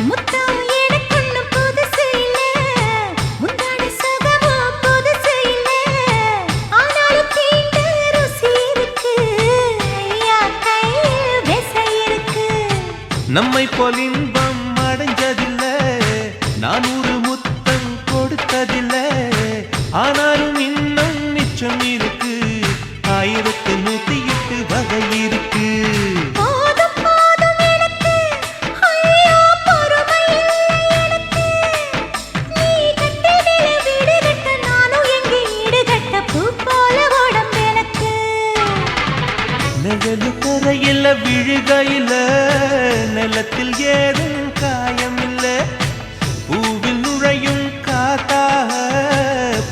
B: முத்தம் எனக்குன்னு புதுசு இல்ல முந்தான சுகமும் புதுசு இல்ல ஆனாலும் தீண்ட ருசி இருக்கு ஐயா கையில் விசை இருக்கு
D: நம்மை போல் இன்பம் அடைஞ்சதில்ல 400 முத்தம் கொடுத்ததில்ல ஆனாலும் இன்னும் மிச்சம் இருக்கு 1108 வகை இருக்கு
B: போதும் போதும் எனக்கு ஐயோ பொறுமை இல்லை எனக்கு நீ கட்டிடில வீடு கட்ட நானும் எங்கே ஈடு கட்ட பூ போல உடம்பு எனக்கு
D: நிழலு கரையில விழுகையில நிலத்தில் ஏதும் காயமில்ல பூவில் நுழையும் காத்தாக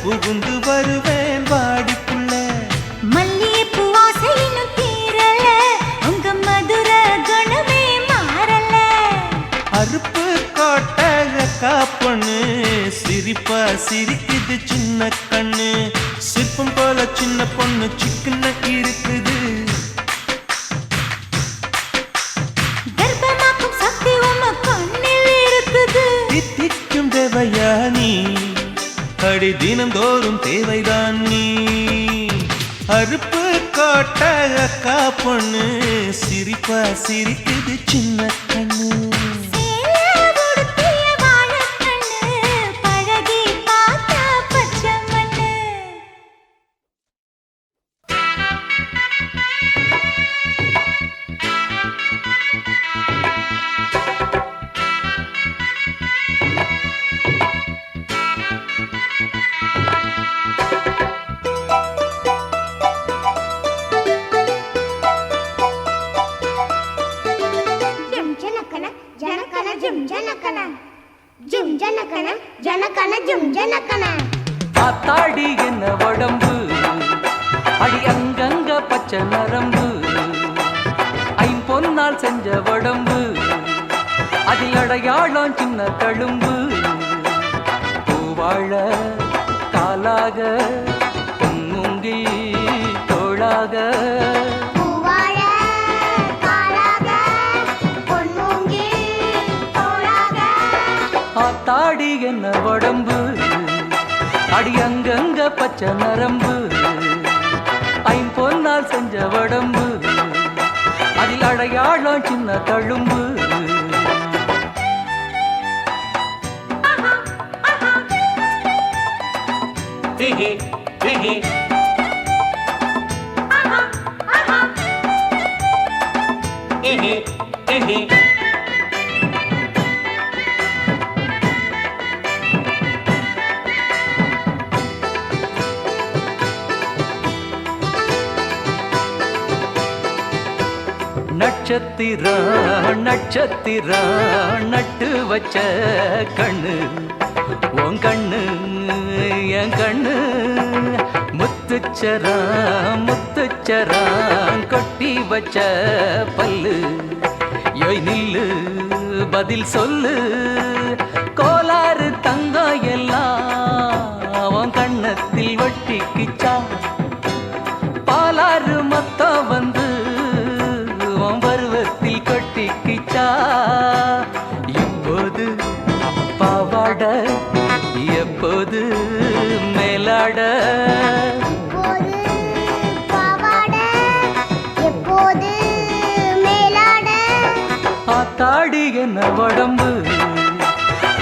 D: புகுந்து வருவேன் வாடிக்குள்ள
B: மல்லிகைப்பூ வாசை இன்னும் தீரல உங்க மதுர குணமே மாறல
D: அருப்பு கோட்டை அக்கா பொண்ணு சிரிப்பா சிரிக்குது சின்ன கண்ணு சிற்பம் போல சின்ன பொண்ணு சிக்கன இருக்குது
B: கர்ப்பமாக்கும் சக்தி உம்ம கண்ணில் இருக்குது
D: தித்திக்கும் தேவையா நீ அடி தினந்தோறும் தேவைதான் நீ அருப்பு கோட்டை அக்கா பொண்ணு சிரிப்பா சிரிக்குது சின்ன கண்ணு
B: சேல உடுத்திய வாழைக்கண்ணு பழகி பார்த்தா பச்சை மண்ணு
I: ஜும் ஜனகன ஜனகன ஜும் ஜனகன ஜும் ஜனகன ஜனகன ஜும் ஜனகன
J: ஆத்தாடி என்ன உடம்பு அடி அங்கங்க பச்சை நரம்பு ஐம்பொன்னால் செஞ்ச உடம்பு அதில் அடையாளம் சின்ன கழும்பு பூவாழ காலாக பொன்முங்கி தோளாக
I: பூவாழ காலாக பொன்மூங்கி தோளாக
J: ஆத்தாடி என்ன உடம்பு அடி அங்கங்க பச்சை நரம்பு ஐம்பொன்னால் செஞ்ச உடம்பு அதில் அடையாளம் சின்ன தழும்பு நட்சத்திரா நட்சத்திரா நட்டு வச்ச கண்ணு உன் கண்ணு என் கண்ணு முத்துச்சரா முத்துச்சரா கொட்டி வச்ச பல்லு யோய் நில்லு பதில் சொல்லு கோலாறு தங்கம் எல்லாம் விளையாட
I: இப்போது பாவாடை, எப்போது மேலாட.
J: ஆத்தாடி என்ன உடம்பு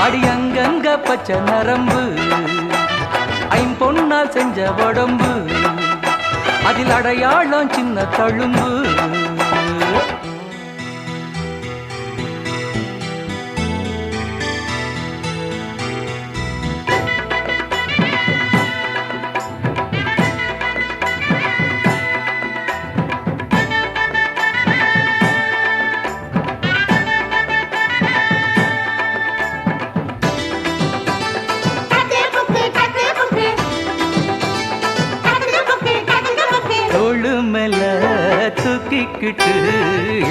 J: அடி அங்கங்க பச்சை நரம்பு ஐம்பொன்னால் செஞ்ச உடம்பு அதில் அடையாளம் சின்ன தழும்பு
I: டக்கு புக்கு, டக்கு புக்கு. டக்கு புக்கு, டக்கு புக்கு.
J: தோளு மேல தூக்கிக்கிட்டு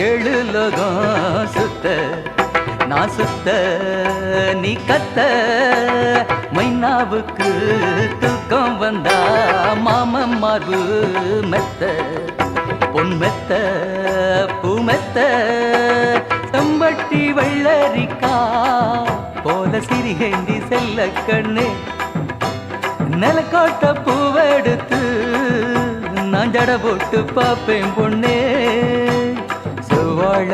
J: ஏழு லோகம் சுத்த நான் சுத்த நீ கத்த மைனாவுக்கு தூக்கம் வந்தா மாமன் மார்பு மெத்த பொன் மெத்த பூ மெத்த செம்பட்டி வெள்ளரிக்கா போல சிறிகேந்தி செல்ல கண்ணு நிலக்கோட்ட பூவெடுத்து நான் ஜட போட்டு பாப்பேன் பொண்ணே செவ்வாழ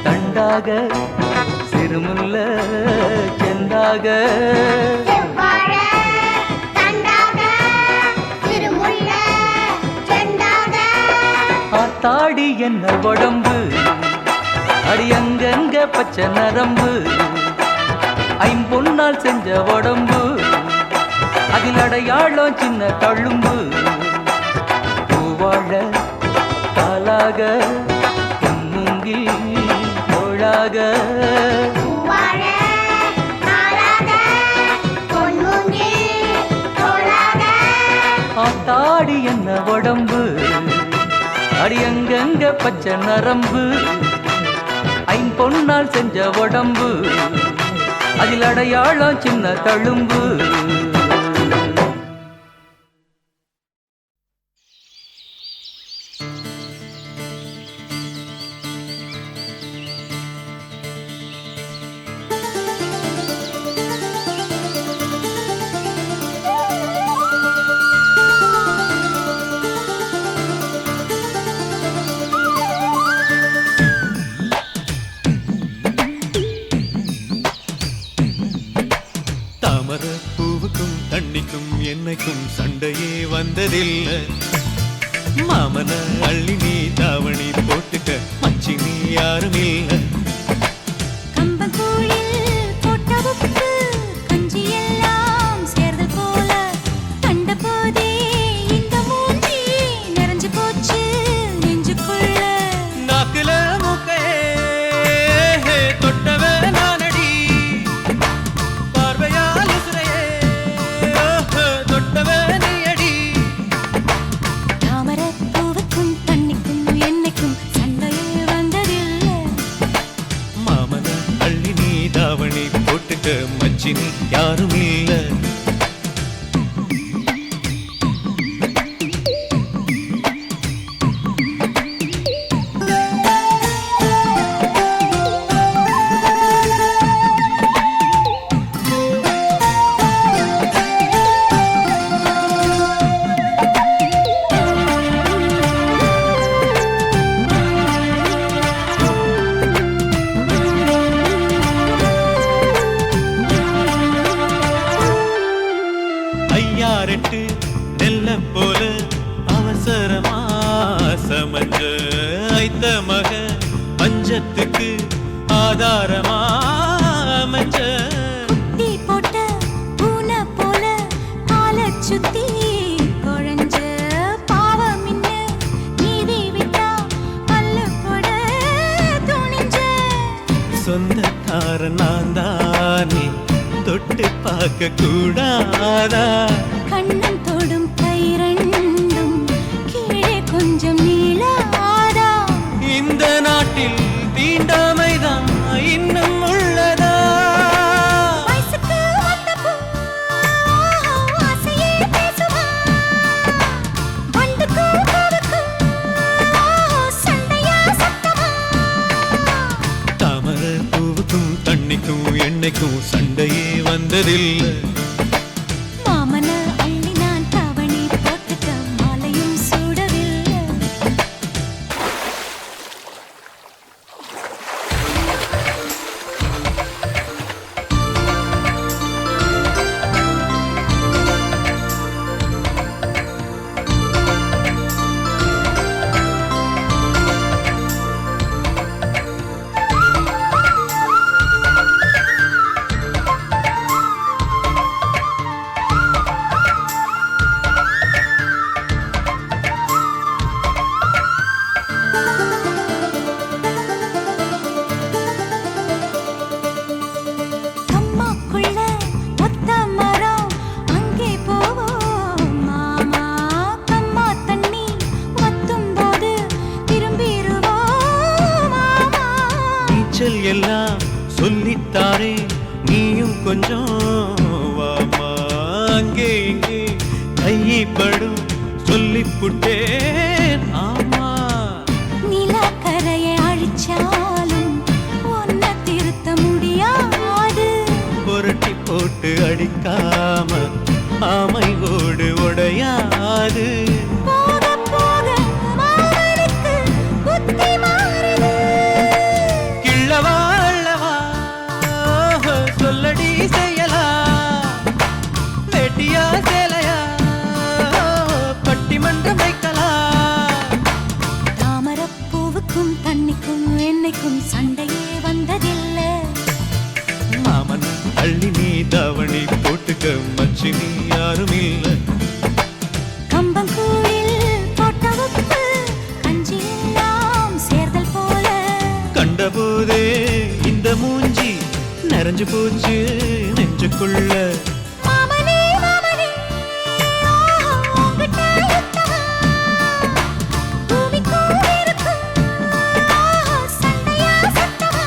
J: தண்டாக சிறுமுல்ல செந்தாக
I: செவ்வாழை, தண்டாக, திருமுல்ல, செண்டாக.
J: ஆத்தாடி என்ன உடம்பு அடி அங்கங்க பச்சை நரம்பு ஐம்பொன்னால் செஞ்ச உடம்பு அதில் அடையாளம் சின்ன தழும்பு பூவாழ காலாக பொன்முங்கில் தோளாக
I: பூவாழை, நாளாக, பொன்மூங்கில், தோளாக.
J: ஆத்தாடி என்ன உடம்பு அடி அங்கங்க பச்சை நரம்பு ஐம்பொன்னால் செஞ்ச உடம்பு அதில் அடையாளம் சின்ன தழும்பு
A: தாமர பூவுக்கும் தண்ணிக்கும் என்னைக்கும் சண்டையே வந்ததில்லை. மாமன அள்ளி நீ தாவணி போட்டுக்க மச்சி நீ யாரும் இல்லை.
B: கம்பங்கூழில் போட்ட உப்பு கஞ்சி எல்லாம் சேர்ந்து போல கண்ட போதே இந்த மூஞ்சி நிறைஞ்சு போச்சு நெஞ்சுக்குள்ள.
A: நாக்குல மூக்கையே தொட்டவ நானடி, பார்வையால் உசுரையே தொட்டவ நீ அடி.
B: தாமரப் பூவுக்கும் தண்ணிக்கும் என்னைக்கும் சண்டையே வந்ததில்லை.
A: மாமன அள்ளி நீ தாவணி போட்டுக்க மச்சி நீ யாரும் இல்லை. ஐயாரெட்டு நெல்ல போல அவசரமா சமஞ்ச ஐத்த மக பஞ்சத்துக்கு ஆதாரமா அமைஞ்ச.
B: குத்தி போட்ட பூனை போல காலைச் சுத்தி குழஞ்ச பாவம் இன்ன நீதி விட்டா பல்லு போட துணிஞ்ச.
A: சொந்தக்காரன் நான் தானே தொட்டு பார்க்க கூடாதா?
B: கண்ணன் தொடும் கை ரெண்டும் கீழே கொஞ்சம் நீளாதா?
A: இந்த நாட்டில் தீண்டாமைதான் இன்னும் உள்ளதா?
B: வயசுக்கு வந்த பூ ஆசையே பேசுவா. வண்டுக்கும் பூவுக்கும் சண்டையா சத்தமா?
A: தாமர பூவுக்கும் தண்ணிக்கும் எண்ணெய்க்கும் சண்டையே வந்ததில்லை.
B: மாமன அள்ளி
A: அங்கே இங்கே கைப்படும் சொல்லிப்புட்டேன் ஆமா
B: நிலக்கரையை அழிச்சாலும் ஒன்ன திருத்த முடியாது
A: புரட்டி போட்டு அடிக்காம ஆமை ஓடு உடையாது
B: போக போக மாமனுக்கு புத்தி மாறுது
A: கிள்ளவா அள்ளவா சொல்லடி செய்யலா வெட்டியா சேலையா பட்டிமன்றம் வைக்கலாம்
B: தாமரப்பூவுக்கும் தண்ணிக்கும் என்னைக்கும் சண்டையே வந்ததில்லை
A: மாமன் அள்ளி நீ தாவணி போட்டுக்க மச்சி நீ யாரும் இல்ல
B: கம்பங்கூழில் போட்ட உப்பு கஞ்சி எல்லாம் சேர்தல் போல
A: கண்டபோதே இந்த மூஞ்சி நிறைஞ்சு போச்சு நெஞ்சுக்குள்ள
B: மாமனே மாமனே உங்கிட்ட யுத்தமா பூமிக்கும் இருக்கும் சண்டையா சத்தமா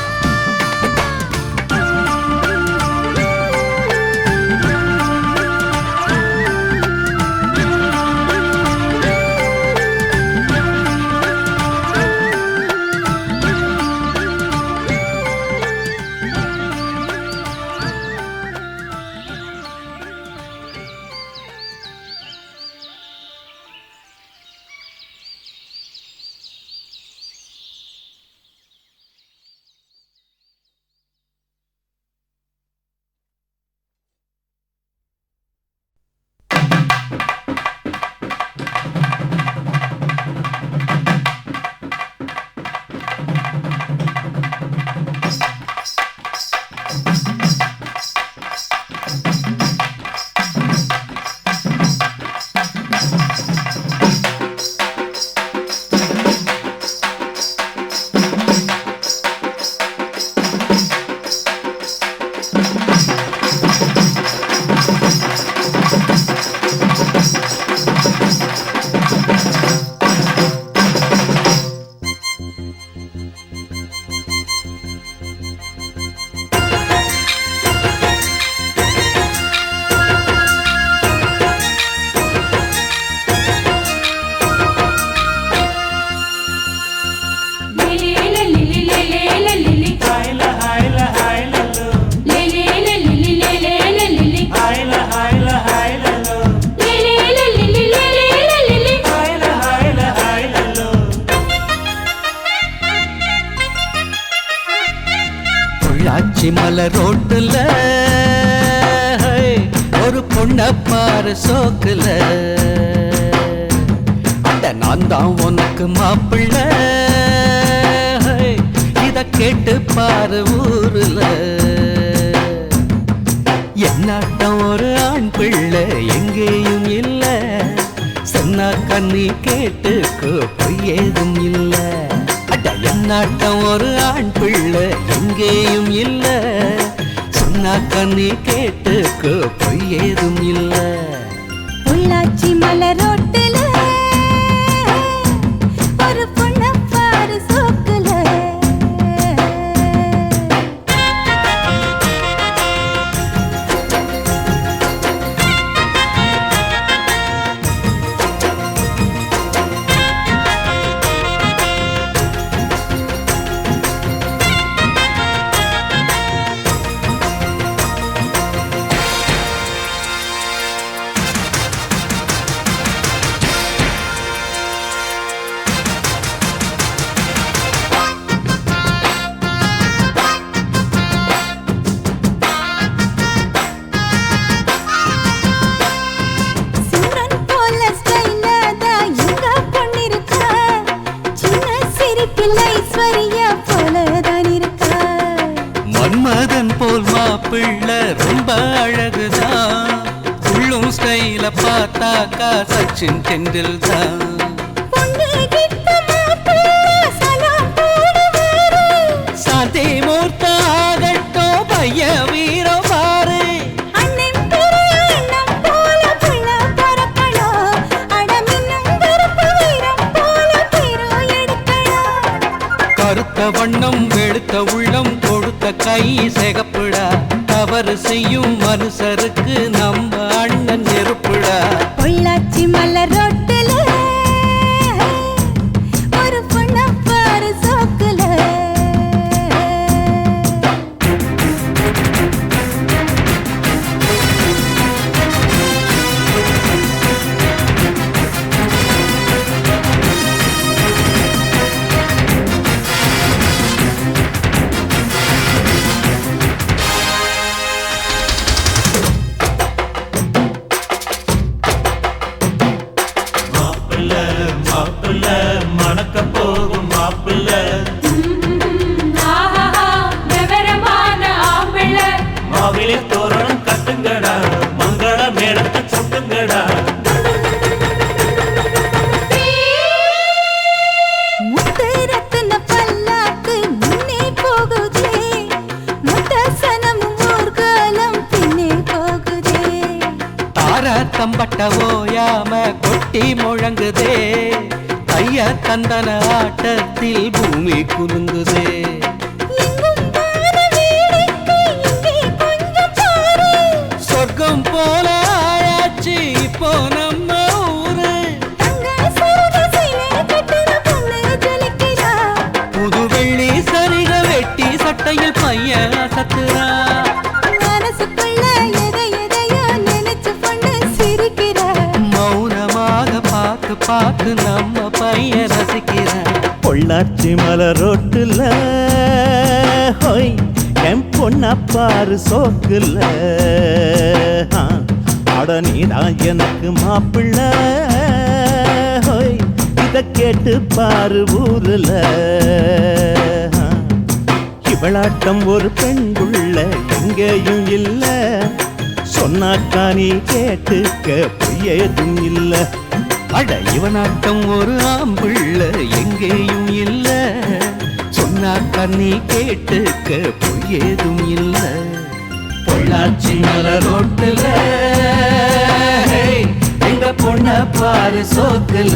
J: பொள்ளாச்சி மலை ரோட்டுல ஒரு பொண்ண பாரு சோக்குல அட நான் தான் உனக்கு மாப்பிள்ள இத கேட்டு பாரு ஊருல என்னாட்டம் ஒரு ஆண் பிள்ளை எங்கேயும் இல்ல சொன்னா கண்ணி கேட்டுக்கோ பொய் ஏதும் இல்ல அட என்னாட்டம் ஒரு ஆண் பிள்ளை எங்கேயும் இல்ல சொன்னா கண்ணி கேட்டுக்கோ பொய் ஏதும் இல்ல
B: பொள்ளாச்சி மலரோட்டுல ஒரு பொண்ண பாரு சோக்குல
J: மன்மதன் போல் மாப்பிள்ள ரொம்ப அழகுதான் உள்ளும் ஸ்டைல பார்த்தாக்கா சச்சின் டெண்டுல்கர் சாந்தி மூர்த்த ஆகட்டோ பைய வீரோ பாரு கருத்த வண்ணம் வெளுத்த உள்ளம் கொடுத்த கை சிகப்புடா தவறு செய்யும் மனுஷருக்கு நம்ம சொன்ன நெருப்புடா.
F: பொள்ளாச்சி மலர் ரோட்டுல ஒரு பொண்ண பாரு சோக்குல.
D: மாப்பிள்ள மணக்க போகும் மாப்பிள்ள. மாவிலே தோரணம் கட்டுங்கடா, மங்கள மேளத்தை கொட்டுங்கடா.
F: முத்து ரத்தின பல்லாக்கு முன்னே போகுதே, முத்தசனம் ஊர்காலம் பின்னே போகுதே.
J: தார தம்பட்ட ஓயாம கொட்டி முழங்குதே, கைய தந்தன ஆட்டத்தில் பூமி குலுங்குதே.
F: எங்கும் வான வேடிக்கை இங்கே கொஞ்சம் பாரு.
J: சொர்க்கம் போல ஆயாச்சு இப்போ நம்ம ஊரு.
F: தங்க சரக சீலை கட்டின பொண்ணு ஜொலிக்கிறா.
J: புது வெள்ளி சரிக வெட்டி சட்டையில் பையன் அசத்துறா.
F: மனசுக்குள்ள எதையோ நினைச்சு பொண்ணு சிரிக்கிறா.
J: மௌனமாக பார்த்து பார்த்து நம்ம பையன் ரசிக்கிறான்.
A: பொள்ளாச்சி மலர் ரோட்டுல ஹோய் என் பொண்ண பாரு சோக்குல. அட நீதான் எனக்கு மாப்பிள்ள ஹோய் இத கேட்டு பாரு ஊருல. இவளாட்டம் ஒரு பெண் புள்ள எங்கேயும் இல்ல, சொன்னாக்கா நீ கேட்டுக்க பொய்யேதும் இல்ல.
J: அட இவனாட்டம் ஒரு ஆம்பிள்ள எங்கேயும் இல்ல, சொன்னா கண்ணி கேட்டுக்க பொய்யேதும் இல்ல. பொள்ளாச்சி மலர் ரோட்டுல எங்க பொண்ண பாரு சோக்குல.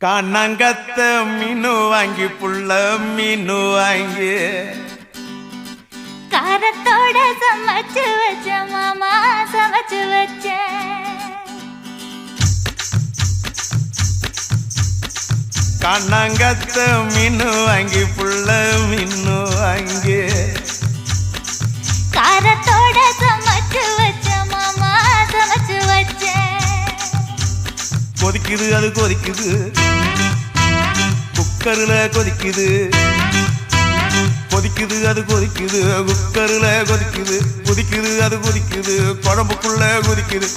E: கண்ணங்கத்த மீனு வாங்கி புள்ள மீனு வாங்கி
B: காரத்தோட சமைச்சு வச்ச மாமா சமைச்சு வச்ச.
E: கண்ணங்கத்த மீனு வாங்கி புள்ள மீனு வாங்கி
B: காரத்தோட சமைச்சு வச்ச மாமா சமைச்சு வச்ச.
E: கொதிக்குது அது கொதிக்குது, குக்கர்ல கொதிக்குது. கொதிக்குது அது கொதிக்குது, குக்கர்ல கொதிக்குது. கொதிக்குது அது கொதிக்குது, குழம்புக்குள்ள கொதிக்குது.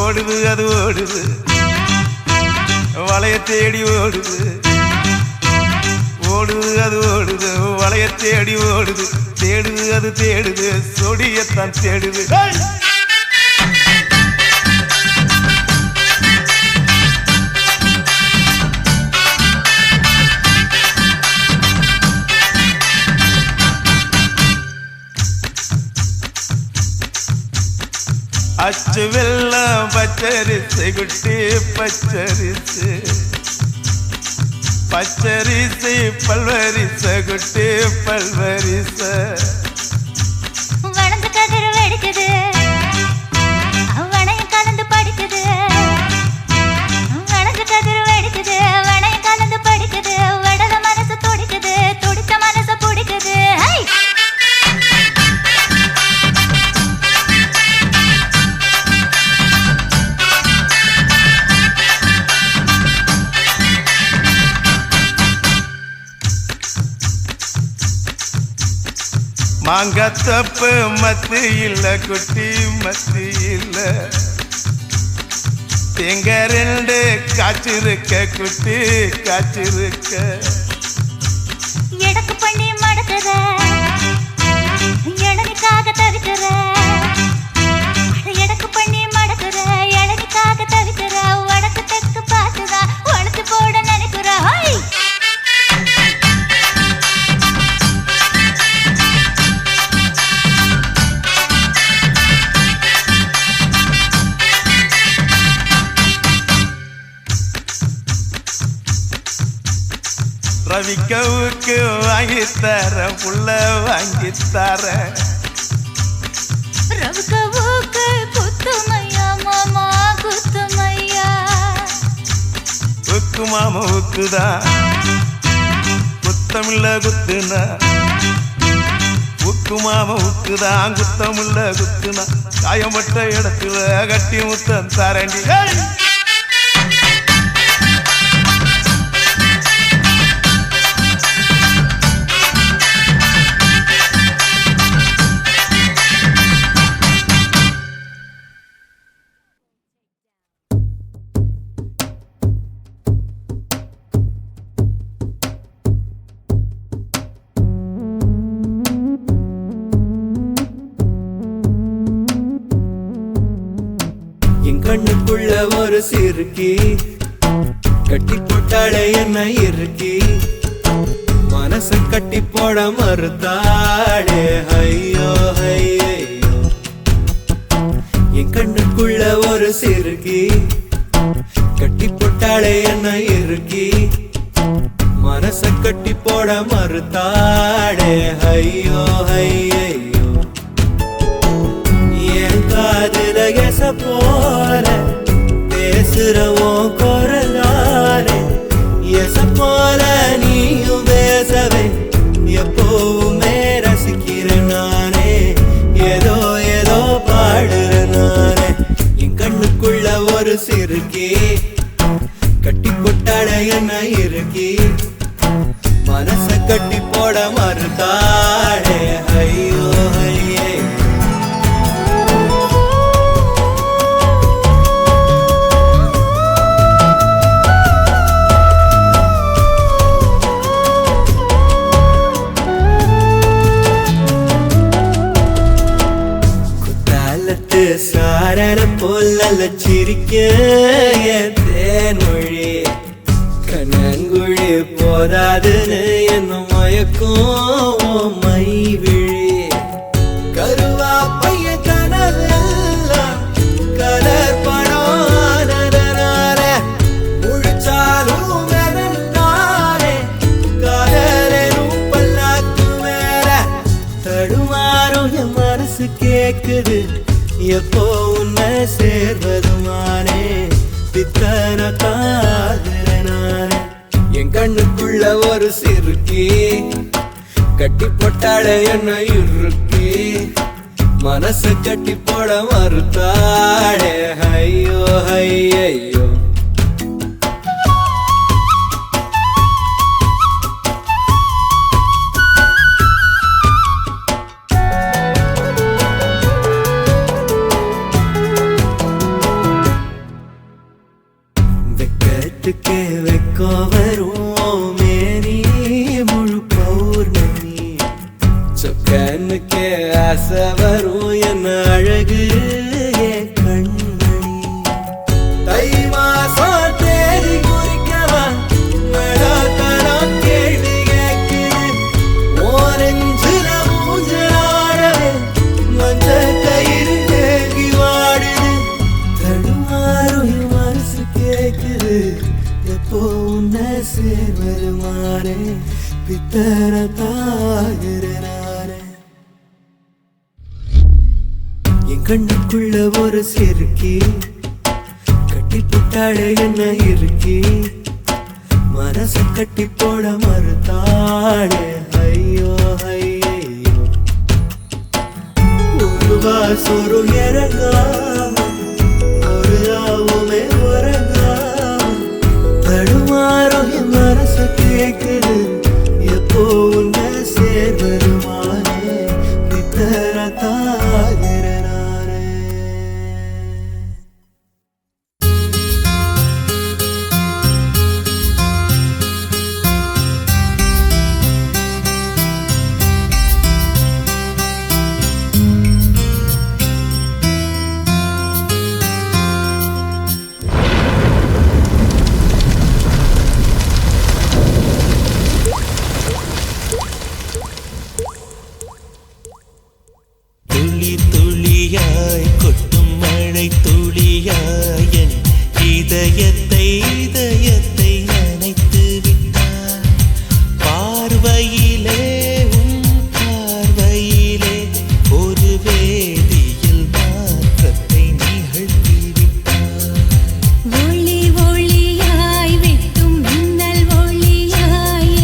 E: ஓடுது அது ஓடுது, வளைய தேடி ஓடுது. ஓடுது அது ஓடுது, வளைய தேடி ஓடுது. தேடுது அது தேடுது, சொடியத்தான் தேடுது. அச்சு வெள்ளம் பச்சரிசு குட்டி பச்சரிசு. பச்சரிசு பல்வரிச குட்டி பல்வரிச.
B: வளர்ந்து கதிர் வெடிக்குது, வளையம் கலந்து படிக்குது. வளர்ந்து கதிர் வெடிக்குது, வளையம் கலந்து படிக்குது. வடல மனசு துடிக்குது, துடித்த மனசு பிடிக்குது.
E: மாங்கத்தப்பு மத்து இல்ல குட்டி மத்து இல்ல எங்க ரெண்டு காய்ச்சிருக்க குட்டி காய்ச்சிருக்க
B: எடக்கு பண்ணி மடக்குற இளநிக்காக தவிக்கிற எடக்கு பண்ணி மடக்குற இளநிக்காக தவிக்கிற வடக்கு தெற்கு பார்த்துதா வளர்த்து போட நினைக்கிற
E: ரவிக்கவுக்கு வாங்கித்தர புள்ள வாங்கித்தர
B: ரவிக்கவுக்கு குத்துமையா மாமா குத்துமையா
E: உக்கு மாமா உக்குதான் குத்தமில்ல குத்துனா உக்கு மாமா உக்குதான் குத்தமில்ல குத்துனா காயப்பட்ட இடத்துல கட்டி முத்தம் தரண்டி
A: கண்ணுக்குள்ள ஒரு சிறுக்கி கட்டி போட்டாளே என்ன இருக்கி மனச கட்டி போட மறுத்தாளே ஐயோ ஐயோ என் கண்ணுக்குள்ள ஒரு சிறுக்கி கட்டி போட்டாளே என்ன இருக்கி மனச கட்டி போட மறுத்தாளே ஐயோ ஐயோ என் காதுல எச போல பேசுறவோம் குரலாலே எச போல நீயும் பேசவே எப்பவுமே ரசிக்கிறேன் நானே ஏதோ ஏதோ பாடுறேன் நானே என் கண்ணுக்குள்ள ஒரு சிறுக்கி கட்டி போட்டாட என்ன இருக்கி மனச கட்டி போட மறுத்தாளே ஐயோ ஐயே சாரண போல சிரிக்க தேன்மொழி கண்ணங்குழி போதாதுன்னு என்ன மயக்கும் மை விழி கருவா பைய கனவெல்லாம் கலர் பணானதனால முழிச்சாலும் மெதந்தாரே காதலும் பல்லாக்கு மேல தடுமாறும் என் மனசு கேக்குது எப்போ உன்னை சேர்வதுமானே பித்தன காதலனானே என் கண்ணுக்குள்ள ஒரு சிறுக்கி கட்டி போட்டாட என்ன இருக்கி மனச கட்டி போட மறுத்தாடே ஐயோ ஐயோ வெக்கம் வரும் மேனி முழு பௌர்ணமி சொக்கனுக்கே ஆசை வரும் என்ன அழகு கண்மணி தை மாசம் தேடி குறிக்கவா நடத்தலாம் கேள்வி கேட்குது ஓரஞ்சுல மூஞ்சலாடவே மஞ்ச கயிறு தேங்கி வாடுது தடுமாறும் மனசு கேட்குது எப்போ உன்னை சேர்வருமானே பித்தர தாகிறனானே என் கண்ணுக்குள்ள ஒரு சிறுக்கி கட்டி போட்டாளே என்ன இருக்கி மனச கட்டி போட மறுத்தாளே ஐயோ ஐயோ ஒரு வாசொரு இறங்காம ஒரு ராவுமே உறங்காம தடுமாறும் என் மனசு கேட்குது எப்போ உன்னை சேர்வருமானே மழை துளியாயன் இதயத்தை நனைத்து விட்டார் பார்வையிலே பார்வையிலே ஒரு வேதியியல் மாற்றத்தை நிகழ்த்தி விட்டார்
H: ஒளி ஒளியாய் வெட்டும் மின்னல் ஒளியாய்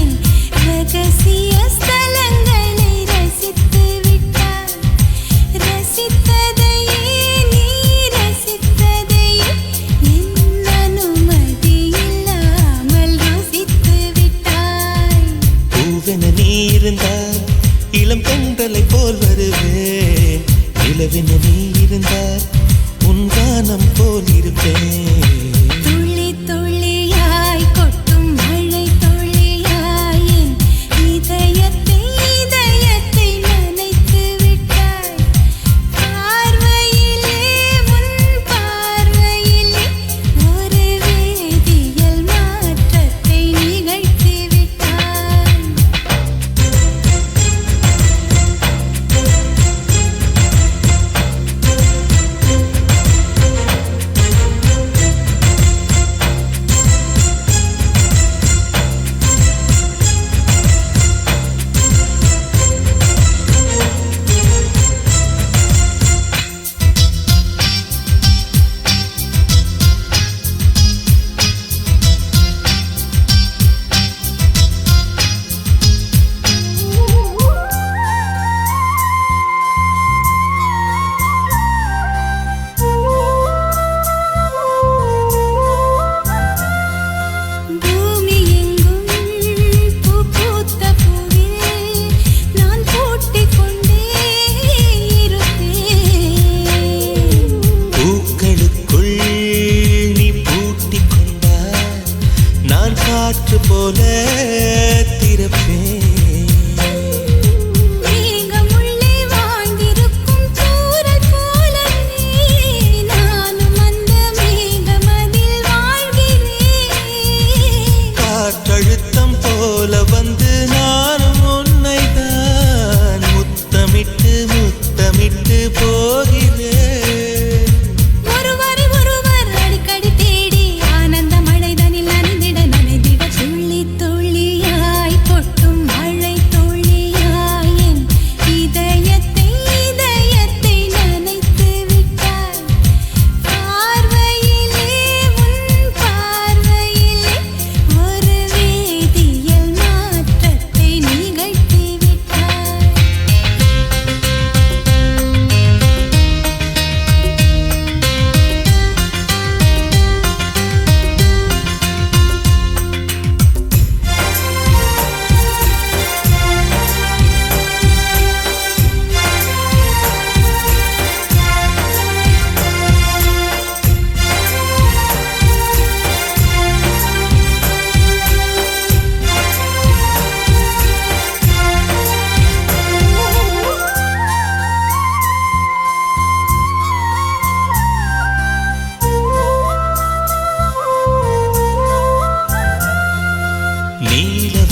H: ரகசிய ஸ்தலங்களை ரசித்து விட்டார் ரசித்ததையே நீ ரசித்ததையே என் அனுமதி இல்லாமல் ருசித்து விட்டாய்
A: பூவென நீ இருந்தால் இளம் பெண்களை போல் வருவேன் நிலவென நீ இருந்தால் உன் கானம் போல் இருப்பேன்
H: துளி துளியாய் கொட்டும் மழை துளியாய் இதயத்தை நனைத்து விட்டாய் பார்வையிலே உன் பார்வையிலே ஒரு வேதியியல் மாற்றத்தை நிகழ்த்தி விட்டாய் பூமி எங்கும் பூ பூத்த பூவில் நான் பூட்டிக் கொண்டே இருப்பேன்
A: பூக்களுக்குள் நீ பூட்டிக் கொண்டால் நான் காற்று போல திறப்பேன்
H: மேகமுள்ளே வாழ்ந்திருக்கும் தூறல் போலவே நானும் அந்த மேகமதில் வாழ்கிறேன்
A: காற்றழுத்தம் போல வந்து நானும் உன்னை தான் முத்தமிட்டு போகிறேன்
H: ஒருவரை ஒருவர் அடிக்கடி தேடி ஆனந்த மழைதனில் நனைந்திட துளி துளியாய் கொட்டும் மழை துளியாய் என் இதயத்தை நனைத்து விட்டாய் பார்வையிலே உன் பார்வையிலே ஒரு வேதியியல் மாற்றத்தை நிகழ்த்தி விட்டாய்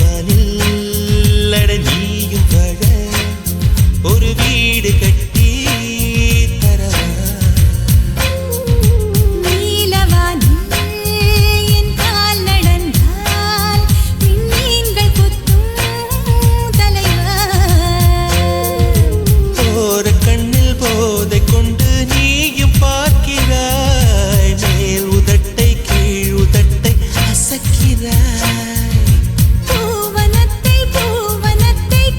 A: நீலவானில் அட நீயும் வாழ ஒரு வீடு கட்டி தரவா
H: நீலவானில் என் கால் நடந்தால் விண்மீன்கள் கொத்தும் தலைவா
A: போற கண்ணில் போதை கொண்டு நீயும் பார்க்கிறாய் மேல் உதட்டை கீழ் உதட்டை அசக்கிறாய்
H: பூவனத்தை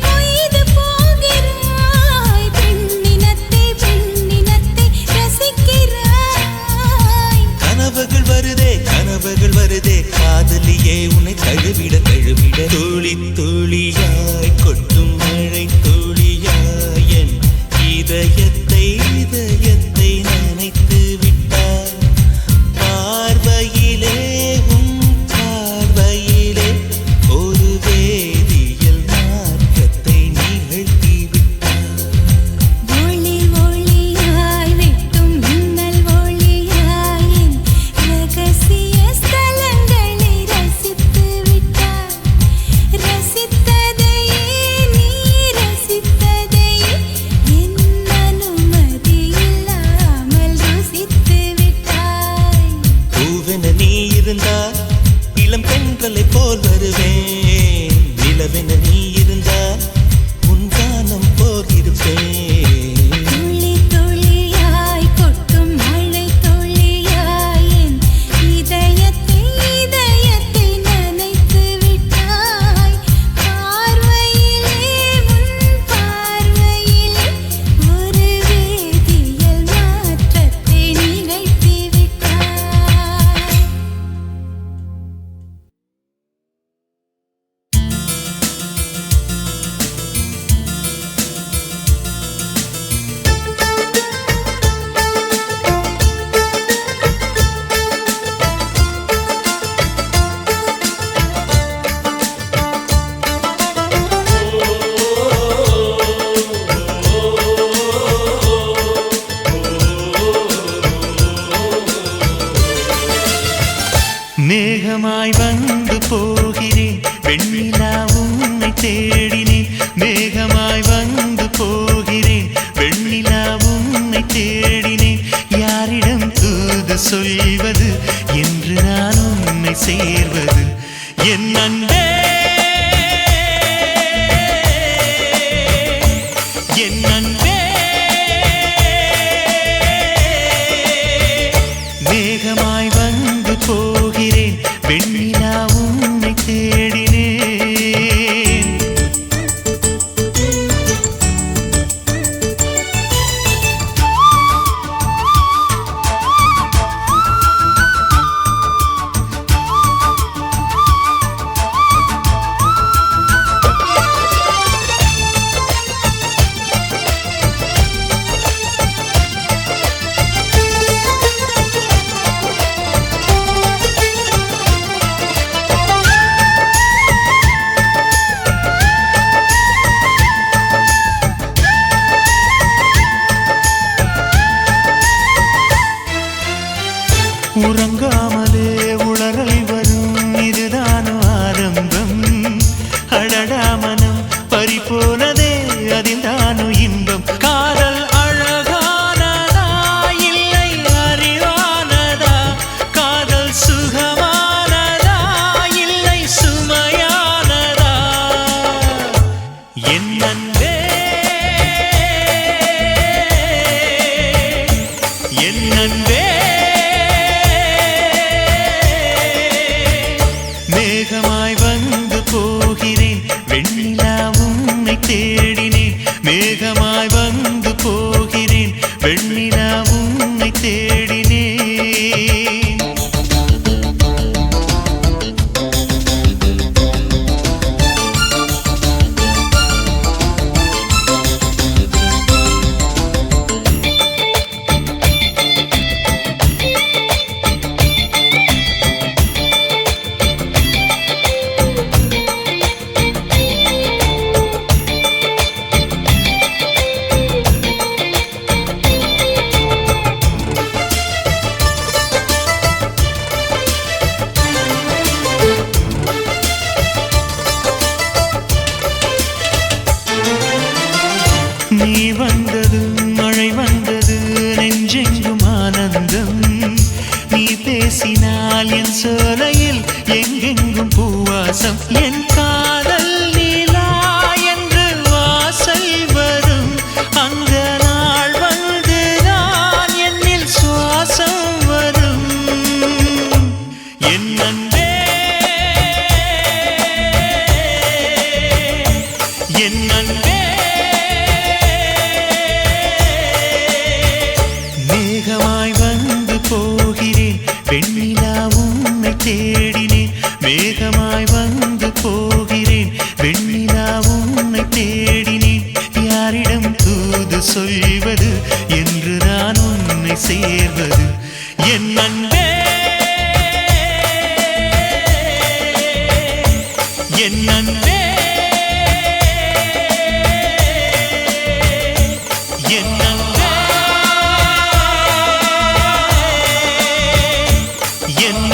H: கொய்து போகிறாய் பெண்ணினத்தை ரசிக்கிறாய்
A: கனவுகள் வருதே காதலியே உன்னை தழுவிட துளி துளியாய் கொட்டும் மழை துளியாய் என் இதயத்தை நனைத்து விட்டாய் பார்வையிலே உன் பார்வையிலே ஒரு வேதியியல் மாற்றத்தை நிகழ்த்தி விட்டாய்
H: ஒளி ஒளியாய் வெட்டும் மின்னல் ஒளியாய் ரகசிய ஸ்தலங்களை ரசித்து விட்டாய் ரசித்ததையே நீ ரசித்ததையே என் அனுமதி இல்லாமல்
A: வெண்ணிலா உன்னை தேடினேன் மேகமாய் வந்து போகிறேன் வெண்ணிலா உன்னை தேடினேன் யாரிடம் தூது சொல்வது என்று நான் உன்னை சேர்வது என் அன்பே என் அன்பே மேகமாய் வந்து போகிறேன் வெண்ணிலா உன்னை தேடினேன் உறங்காமலே உளறல் வரும் இதுதான் ஆரம்பம் அழடாமனம் பறிபோனதே அதில்தானோ இன்பம் காதல் அழகானதா இல்லை அறிவானதா காதல் சுகமானதா இல்லை சுமையானதா என் அன்பே என் அன்பே மேகமாய் வந்து போகிறேன் வெண்ணிலா உன்னை தேடினேன் மேகமாய் வந்து போகிறேன் வெண்ணிலா உன்னை தேடினேன் நீ வந்தது மழை வந்தது நெஞ்செங்கும் ஆனந்தம் நீ பேசினால் என் சோலையில் எங்கெங்கும் பூவாசம் என் காதல் நீலா என்று வாசல் வரும் அந்த நாள் வந்து நான் என்னில் சுவாசம் வரும் என் அன்பே என் அன்பே மேகமாய் வந்து போகிறேன் வெண்ணிலா உன்னை தேடினேன் மேகமாய் வந்து போகிறேன் வெண்ணிலா உன்னை தேடினேன் யாரிடம் தூது சொல்வது என்று நான் உன்னை சேர்வது என் அன்பே என் அன்பே என் அன்பே என்